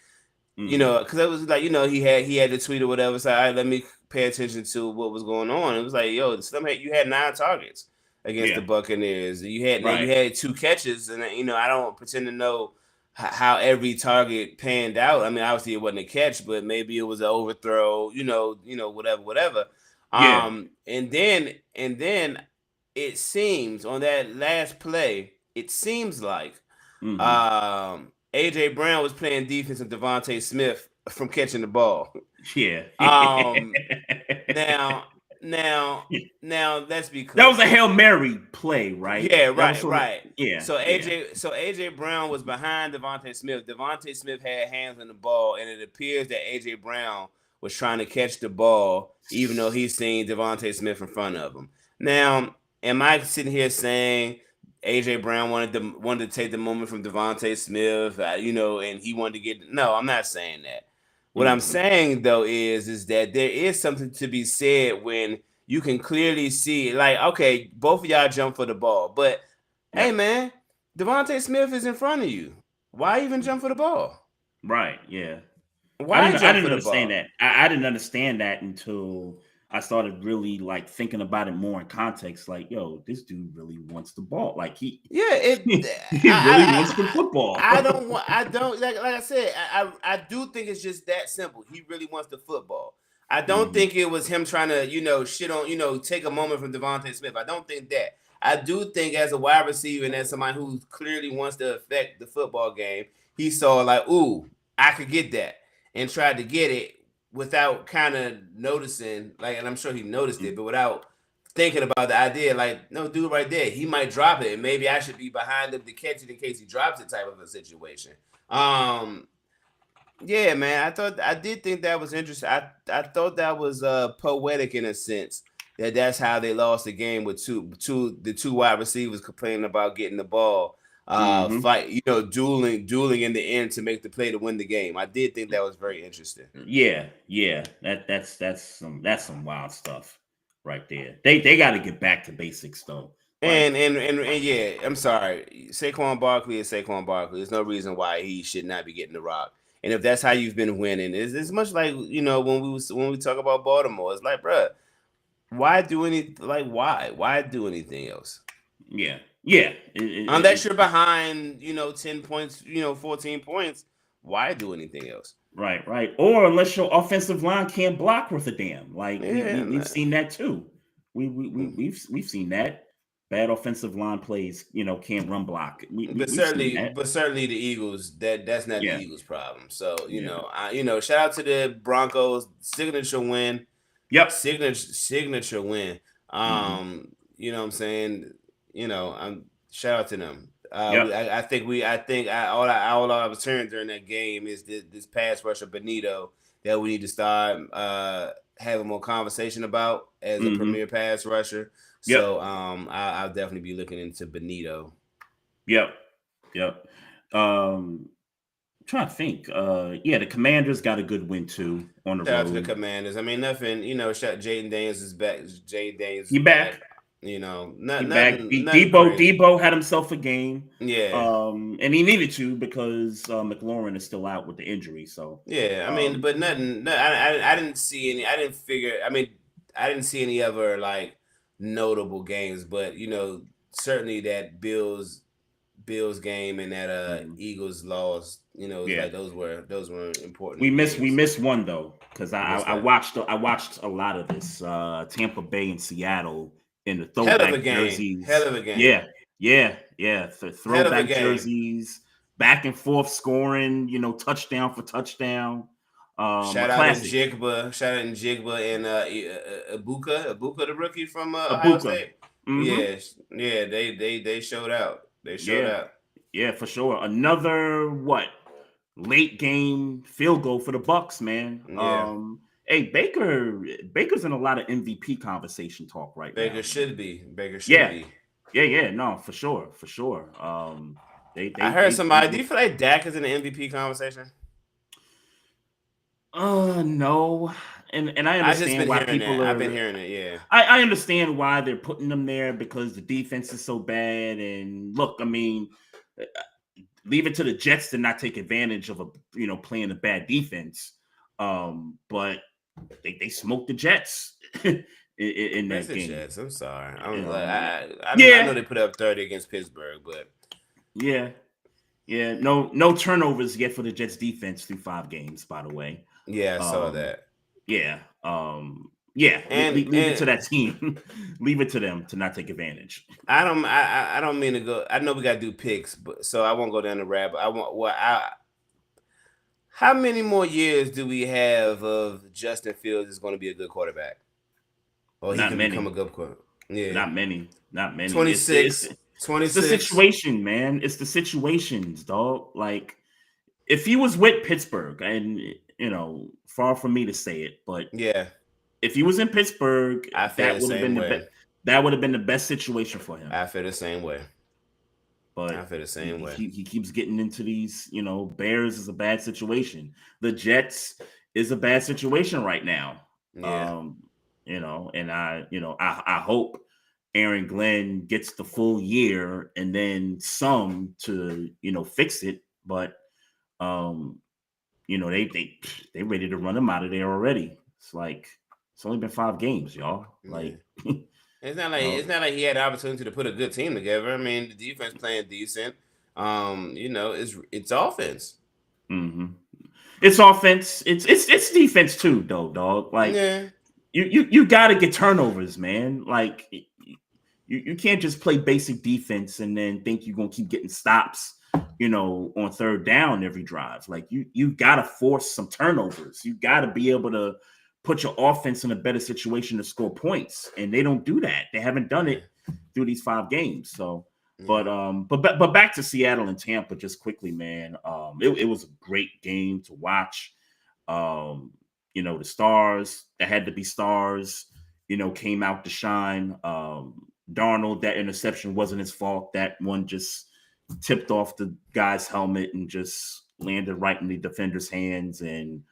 because it was like, he had the tweet or whatever. So let me pay attention to what was going on. It was like, yo, you had 9 targets against the Buccaneers. You had 2 catches, and I don't pretend to know how every target panned out. I mean, obviously it wasn't a catch, but maybe it was an overthrow, whatever. And then it seems on that last play, it seems like AJ Brown was playing defense and Devontae Smith from catching the ball. Yeah. Now, let's be clear. That was a Hail Mary play, right? Yeah, right. Yeah. So AJ Brown was behind Devontae Smith. Devontae Smith had hands on the ball, and it appears that AJ Brown was trying to catch the ball, even though he's seen Devontae Smith in front of him. Now, am I sitting here saying AJ Brown wanted to take the moment from Devontae Smith, and he wanted to get? No, I'm not saying that. What I'm saying though is that there is something to be said when you can clearly see, like, okay, both of y'all jump for the ball, but hey, man, Devontae Smith is in front of you. Why even jump for the ball? Right. Yeah. Why I didn't understand that. I didn't understand that until I started really like thinking about it more in context. Like, yo, this dude really wants the ball. Like he really wants the football. I don't like I said. I do think it's just that simple. He really wants the football. I don't think it was him trying to shit on take a moment from Devontae Smith. I don't think that. I do think as a wide receiver and as somebody who clearly wants to affect the football game, he saw like, ooh, I could get that, and tried to get it without kind of noticing, like, and I'm sure he noticed it, but without thinking about the idea, like, no, dude right there, he might drop it, and maybe I should be behind him to catch it in case he drops it type of a situation. Yeah, man, I did think that was interesting. I thought that was poetic in a sense, that's how they lost the game with the two wide receivers complaining about getting the ball. Fight, dueling in the end to make the play to win the game. I did think that was very interesting. Yeah. That's some wild stuff right there. They got to get back to basics though. And yeah, I'm sorry. Saquon Barkley is Saquon Barkley. There's no reason why he should not be getting the rock. And if that's how you've been winning, it's much like when we talk about Baltimore, it's like, bruh, why do anything else? Yeah. Unless you're behind, 10 points, 14 points, why do anything else? Right. Or unless your offensive line can't block worth a damn. Like we've seen that too. We've seen that. Bad offensive line plays, can't run block. But certainly the Eagles, that's not the Eagles' problem. So shout out to the Broncos, signature win. Yep, signature win. You know what I'm saying? Shout out to them. I think all I was hearing during that game is this pass rusher Benito that we need to start having more conversation about as a premier pass rusher. Yep. So I'll definitely be looking into Benito. Yep. Trying to think. The Commanders got a good win too on the road. Shout out to the Commanders. I mean, nothing. Jaden Daniels is back. Jaden Daniels. He back. Nothing back. Nothing Debo had himself a game. Yeah. And he needed to because McLaurin is still out with the injury. So yeah, I mean, but nothing. I didn't see any. I didn't see any other like notable games, but certainly that Bills game and that Eagles loss, like those were important. We missed one though, because I watched a lot of this Tampa Bay and Seattle in the throwback jerseys. Hell of a game. Yeah. Throwback jerseys, back and forth scoring, touchdown for touchdown. Shout out Njigba and Ibuka, the rookie from Ohio State. Yeah, they showed out. Yeah, for sure. Another late game field goal for the Bucks, man. Yeah. Hey, Baker's in a lot of MVP conversation talk right now. Baker should be. Yeah, no, for sure. I heard somebody. Do you feel like Dak is in the MVP conversation? No, and I I just understand been why hearing people that. I've are. been hearing it. Yeah. I understand why they're putting them there because the defense is so bad. And look, I mean, leave it to the Jets to not take advantage of playing a bad defense. But they smoked the Jets in That's that the game. Jets. I'm sorry. You I'm like, know, I know yeah, they put up 30 against Pittsburgh, but yeah, yeah. No turnovers yet for the Jets defense through 5 games. By the way, yeah, I saw um, that. yeah, yeah. Leave it to And that team. Leave it to them to not take advantage. I don't mean to go. I know we got to do picks, but so I won't go down the rabbit. I want what I. How many more years do we have of Justin Fields is going to be a good quarterback? Or he Not can become many. a good quarterback? Yeah. Not many. Not many. It's the it's 26, the, it's the 26. situation, man. It's the situations, dog. Like if he was with Pittsburgh, and far from me to say it, but Yeah, if he was in Pittsburgh, I feel that the would have same been way. that would have been the best situation for him. I feel the same way. I But feel the same way. he keeps getting into these, Bears is a bad situation. The Jets is a bad situation right now. Yeah. And I hope Aaron Glenn gets the full year and then some to, fix it. But they ready to run him out of there already. It's like it's only been 5 games, y'all. Yeah. Like It's not like he had the opportunity to put a good team together. I mean, the defense playing decent. It's offense. mm-hmm. It's offense. It's defense too, though, dog. Like Yeah. you got to get turnovers, man. Like you can't just play basic defense and then think you're gonna keep getting stops, on third down every drive. Like you got to force some turnovers. You got to be able to put your offense in a better situation to score points, and they don't do that. They haven't done it through these 5 games. So. But back to Seattle and Tampa just quickly, man. It was a great game to watch. The stars that had to be stars, came out to shine. Darnold, that interception wasn't his fault. That one just tipped off the guy's helmet and just landed right in the defender's hands. And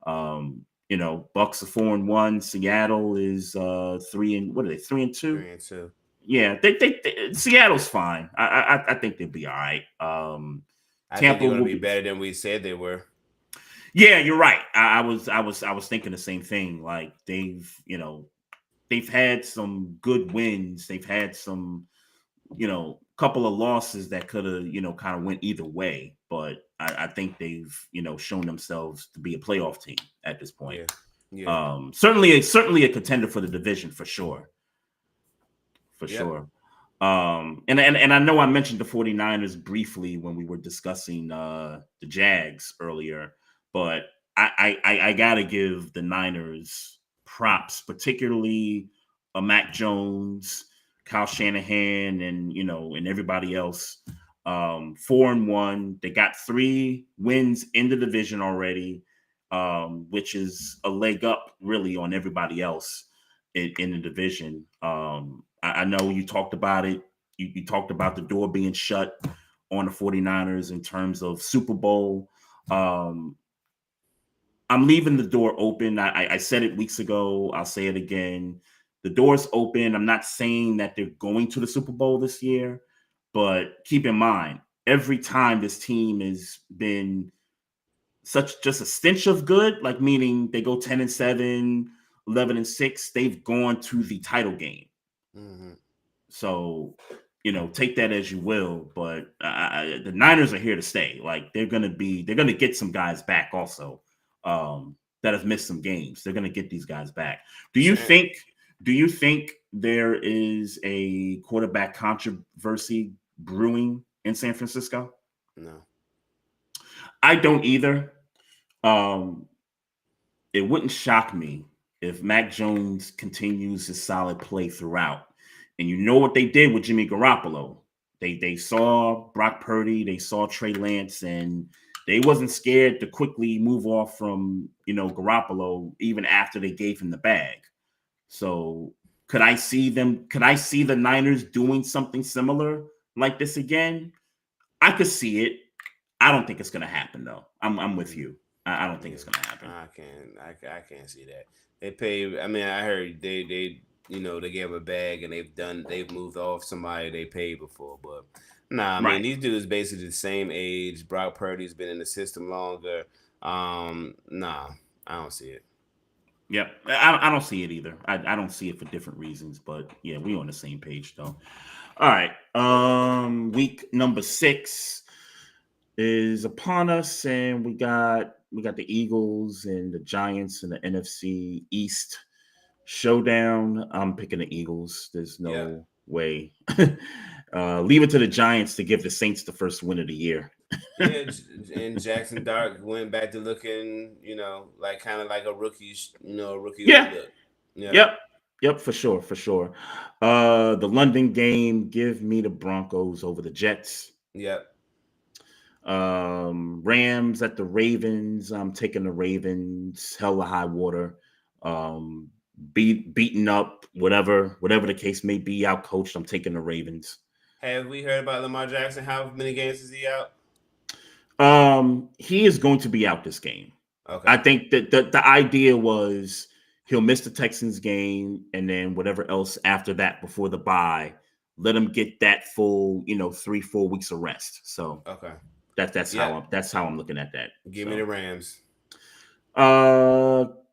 Bucks are 4-1. Seattle is 3-2. 3-2. Yeah, they Seattle's fine. I think they'll be all right. I think Tampa they're going will to be better than we said they were. Yeah, you're right. I was thinking the same thing. Like they've had some good wins. They've had some, couple of losses that could have, kind of went either way. But I think they've, shown themselves to be a playoff team at this point. Yeah. Certainly a contender for the division for sure. For sure. And I know I mentioned the 49ers briefly when we were discussing the Jags earlier, but I gotta give the Niners props, particularly Mac Jones, Kyle Shanahan, and everybody else. 4-1. They got 3 wins in the division already, which is a leg up really on everybody else in the division. I know you talked about it. You talked about the door being shut on the 49ers in terms of Super Bowl. I'm leaving the door open. I said it weeks ago. I'll say it again. The door's open. I'm not saying that they're going to the Super Bowl this year, but keep in mind, every time this team has been just a stench of good, like meaning they go 10-7, 11-6, they've gone to the title game. Mm-hmm. So, take that as you will, but the Niners are here to stay. Like they're gonna get some guys back also that have missed some games. They're gonna get these guys back. Do you think there is a quarterback controversy brewing in San Francisco? No, I don't either. It wouldn't shock me if Mac Jones continues his solid play throughout. And you know what they did with Jimmy Garoppolo. They saw Brock Purdy, they saw Trey Lance, and they wasn't scared to quickly move off from, Garoppolo even after they gave him the bag. So Could I see the Niners doing something similar like this again? I could see it. I don't think it's gonna happen though. I'm with you. I don't think it's gonna happen. I can't see that. They pay. I mean, I heard they they gave a bag and they've moved off somebody they paid before, but nah. I mean, these dudes basically the same age. Brock Purdy's been in the system longer. Nah, I don't see it. Yep, I don't see it either. I don't see it for different reasons, but yeah, we on the same page though. All right, week number 6 is upon us, and we got the Eagles and the Giants in the NFC East showdown. I'm picking the Eagles. There's no way. Leave it to the Giants to give the Saints the first win of the year. Yeah, and Jackson Dart went back to looking, like kind of like a rookie, rookie. Yeah. Look. Yep, for sure. The London game, give me the Broncos over the Jets. Yep. Rams at the Ravens. I'm taking the Ravens. Hell of high water. Beaten up, whatever the case may be, out coached. I'm taking the Ravens. Have we heard about Lamar Jackson? How many games is he out? He is going to be out this game. Okay. I think that the idea was he'll miss the Texans game and then whatever else after that before the bye, let him get that full, 3-4 weeks of rest. So okay, that's how I'm looking at that. Give me the Rams.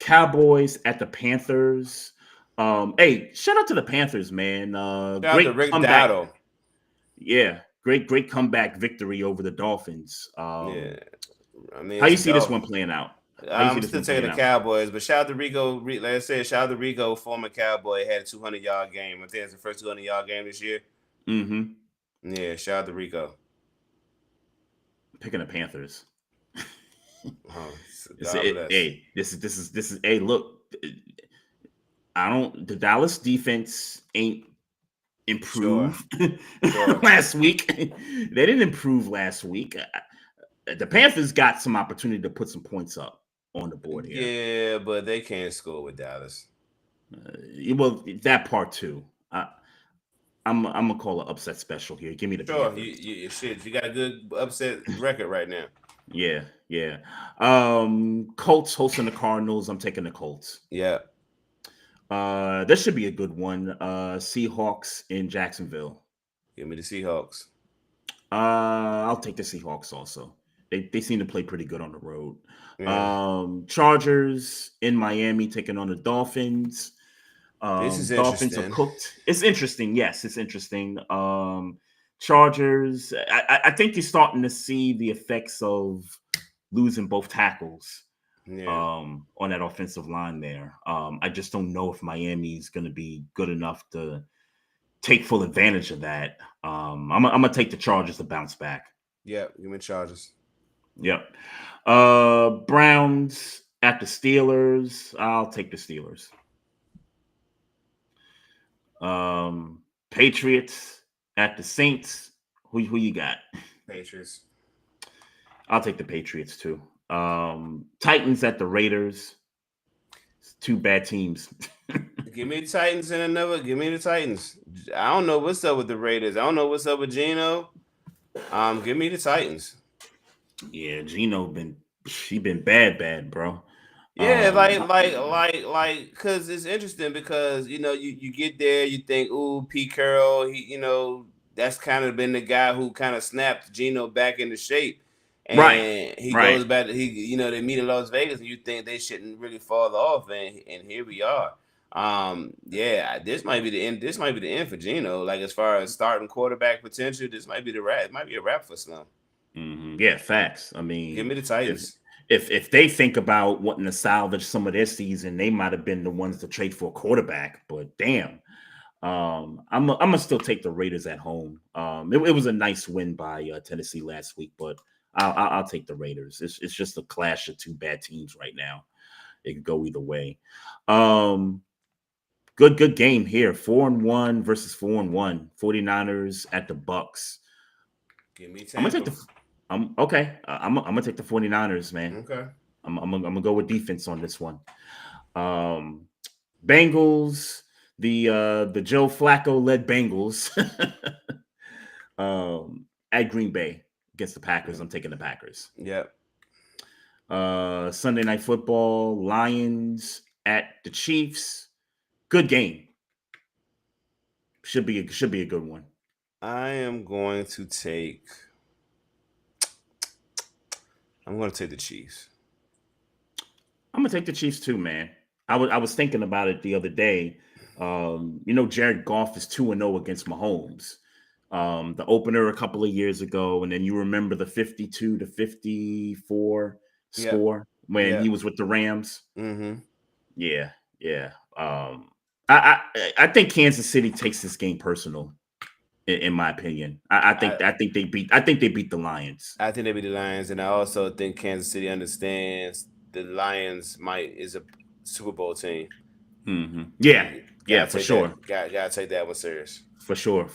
Cowboys at the Panthers. Hey, shout out to the Panthers, man. Great comeback. Dowdle. Yeah, great comeback victory over the Dolphins. Yeah, I mean, how you see this one playing out? I'm still taking the Cowboys, but shout out to Rico. Like I said, shout out to Rico, former Cowboy, had a 200-yard game. I think it's the first 200-yard game this year. Mm-hmm. Yeah, shout out to Rico. Picking the Panthers. Hey, this is. Hey, look, the Dallas defense ain't improved last week. They didn't improve last week. The Panthers got some opportunity to put some points up on the board here. Yeah, but they can't score with Dallas. Well, that part too. I'm gonna call an upset special here. Give me the Panthers. You got a good upset record right now. Yeah. Colts hosting the Cardinals. I'm taking the Colts. Yeah. This should be a good one. Seahawks in Jacksonville. Give me the Seahawks. I'll take the Seahawks also. They seem to play pretty good on the road. Yeah. Chargers in Miami taking on the Dolphins. This is Dolphins are cooked. It's interesting. Yes, it's interesting. Chargers. I think you're starting to see the effects of losing both tackles. Yeah. On that offensive line there. I just don't know if Miami's going to be good enough to take full advantage of that. I'm gonna take the Chargers to bounce back. Yeah, give me Chargers. Yep. Browns at the Steelers. I'll take the Steelers. Patriots at the Saints. Who you got? Patriots. I'll take the Patriots too. Titans at the Raiders. It's 2 bad teams. Give me the Titans give me the Titans. I don't know what's up with the Raiders. I don't know what's up with Geno. Give me the Titans. Yeah, Geno been bad, bro. Yeah, like, because it's interesting because you get there, you think, ooh, Pete Carroll, he, that's kind of been the guy who kind of snapped Geno back into shape. And he goes back. They meet in Las Vegas, and you think they shouldn't really fall off, and here we are. This might be the end. This might be the end for Geno. Like as far as starting quarterback potential, this might be the wrap. It might be a wrap for Slim. Mm-hmm. Yeah, facts. I mean, give me the Titans. If they think about wanting to salvage some of their season, they might have been the ones to trade for a quarterback. But damn, I'm gonna still take the Raiders at home. It was a nice win by Tennessee last week, but I'll take the Raiders. It's just a clash of 2 bad teams right now. It could go either way. Good game here. 4-1 versus 4-1. 49ers at the Bucks. Give me Tampa. I'm gonna take the 49ers, man. Okay. I'm gonna go with defense on this one. Bengals the Joe Flacco led Bengals at Green Bay against the Packers. I'm taking the Packers. Yep. Sunday Night Football, Lions at the Chiefs. Good game. Should be a good one. I am going to take the Chiefs. I'm gonna take the Chiefs too, man. I was thinking about it the other day. Jared Goff is 2-0 against Mahomes. The opener a couple of years ago, and then you remember the 52-54 score when he was with the Rams. Mm-hmm. Yeah. I think Kansas City takes this game personal. In my opinion, I think they beat the Lions. I think they beat the Lions, and I also think Kansas City understands the Lions is a Super Bowl team. Mm-hmm. Yeah, for sure. Gotta take that one serious. For sure.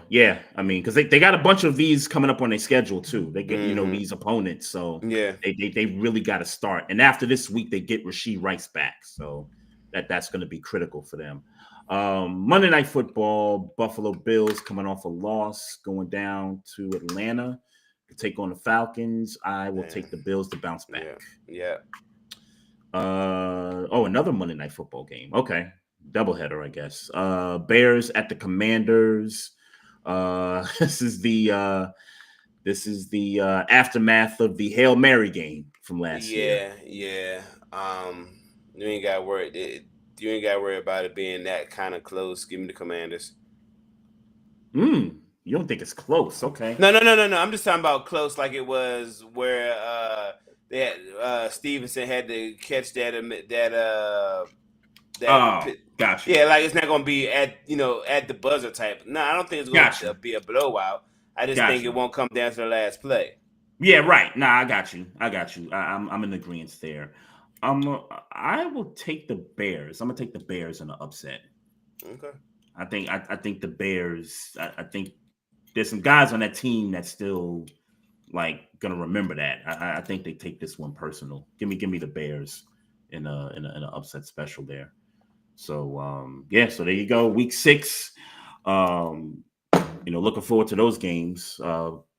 Yeah, I mean, because they got a bunch of these coming up on their schedule too. They get these opponents, so they really got to start. And after this week, they get Rashee Rice back, so that's going to be critical for them. Monday Night Football, Buffalo Bills coming off a loss, going down to Atlanta to take on the Falcons. I will take the Bills to bounce back. Yeah. Another Monday Night Football game. Okay. Doubleheader, I guess. Bears at the Commanders. This is the aftermath of the Hail Mary game from last year. Yeah. You ain't got to worry. You ain't got to worry about it being that kind of close. Give me the Commanders. You don't think it's close? Okay. No. I'm just talking about close, like it was where they had Stevenson had to catch that. Gotcha. Yeah, like it's not going to be at the buzzer type. No, I don't think it's going to be a blowout. I just think it won't come down to the last play. Yeah, right. Nah, I got you. I'm in agreement there. I will take the Bears. I'm gonna take the Bears in an upset. Okay. I think the Bears. I think there's some guys on that team that's still like gonna remember that. I think they take this one personal. Give me the Bears in an upset special there. So so there you go. Week 6. Looking forward to those games.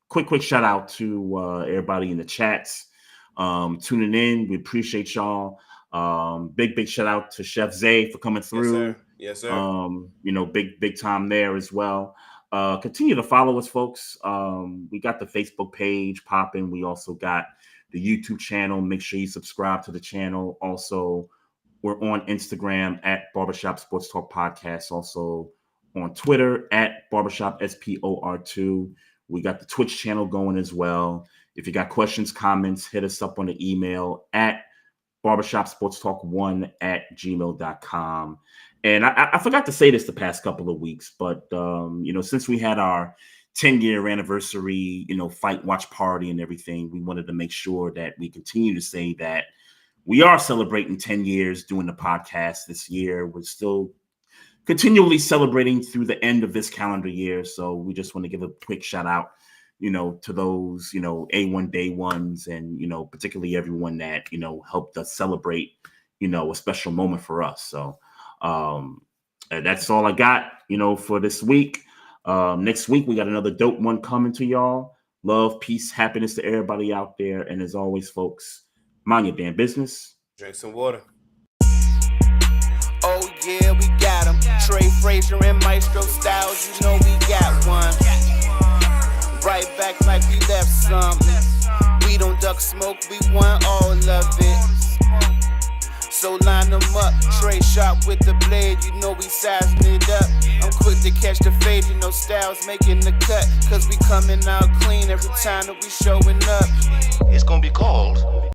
Quick shout out to everybody in the chats. Tuning in. We appreciate y'all. Big shout out to Chef Zae for coming through. Yes, sir. Big time there as well. Continue to follow us, folks. We got the Facebook page popping. We also got the YouTube channel. Make sure you subscribe to the channel. Also, we're on Instagram at Barbershop Sports Talk Podcast. Also on Twitter at Barbershop SPOR2. We got the Twitch channel going as well. If you got questions, comments, hit us up on the email at barbershopsportstalk1@gmail.com. And I forgot to say this the past couple of weeks, but, since we had our 10-year anniversary, fight watch party and everything, we wanted to make sure that we continue to say that we are celebrating 10 years doing the podcast this year. We're still continually celebrating through the end of this calendar year. So we just want to give a quick shout out, to those, A1 day ones and, particularly everyone that, helped us celebrate, a special moment for us. So that's all I got, for this week. Next week, we got another dope one coming to y'all. Love, peace, happiness to everybody out there. And as always, folks, mind your damn business. Drink some water. Oh yeah, we got him. Trey, Frazier, and Maestro styles, we got one. Right back like we left something. We don't duck smoke, we want all of it. So line them up, Trey sharp with the blade, we sizing it up. I'm quick to catch the fade, Styles making the cut. Cause we coming out clean every time that we showing up. It's gonna be called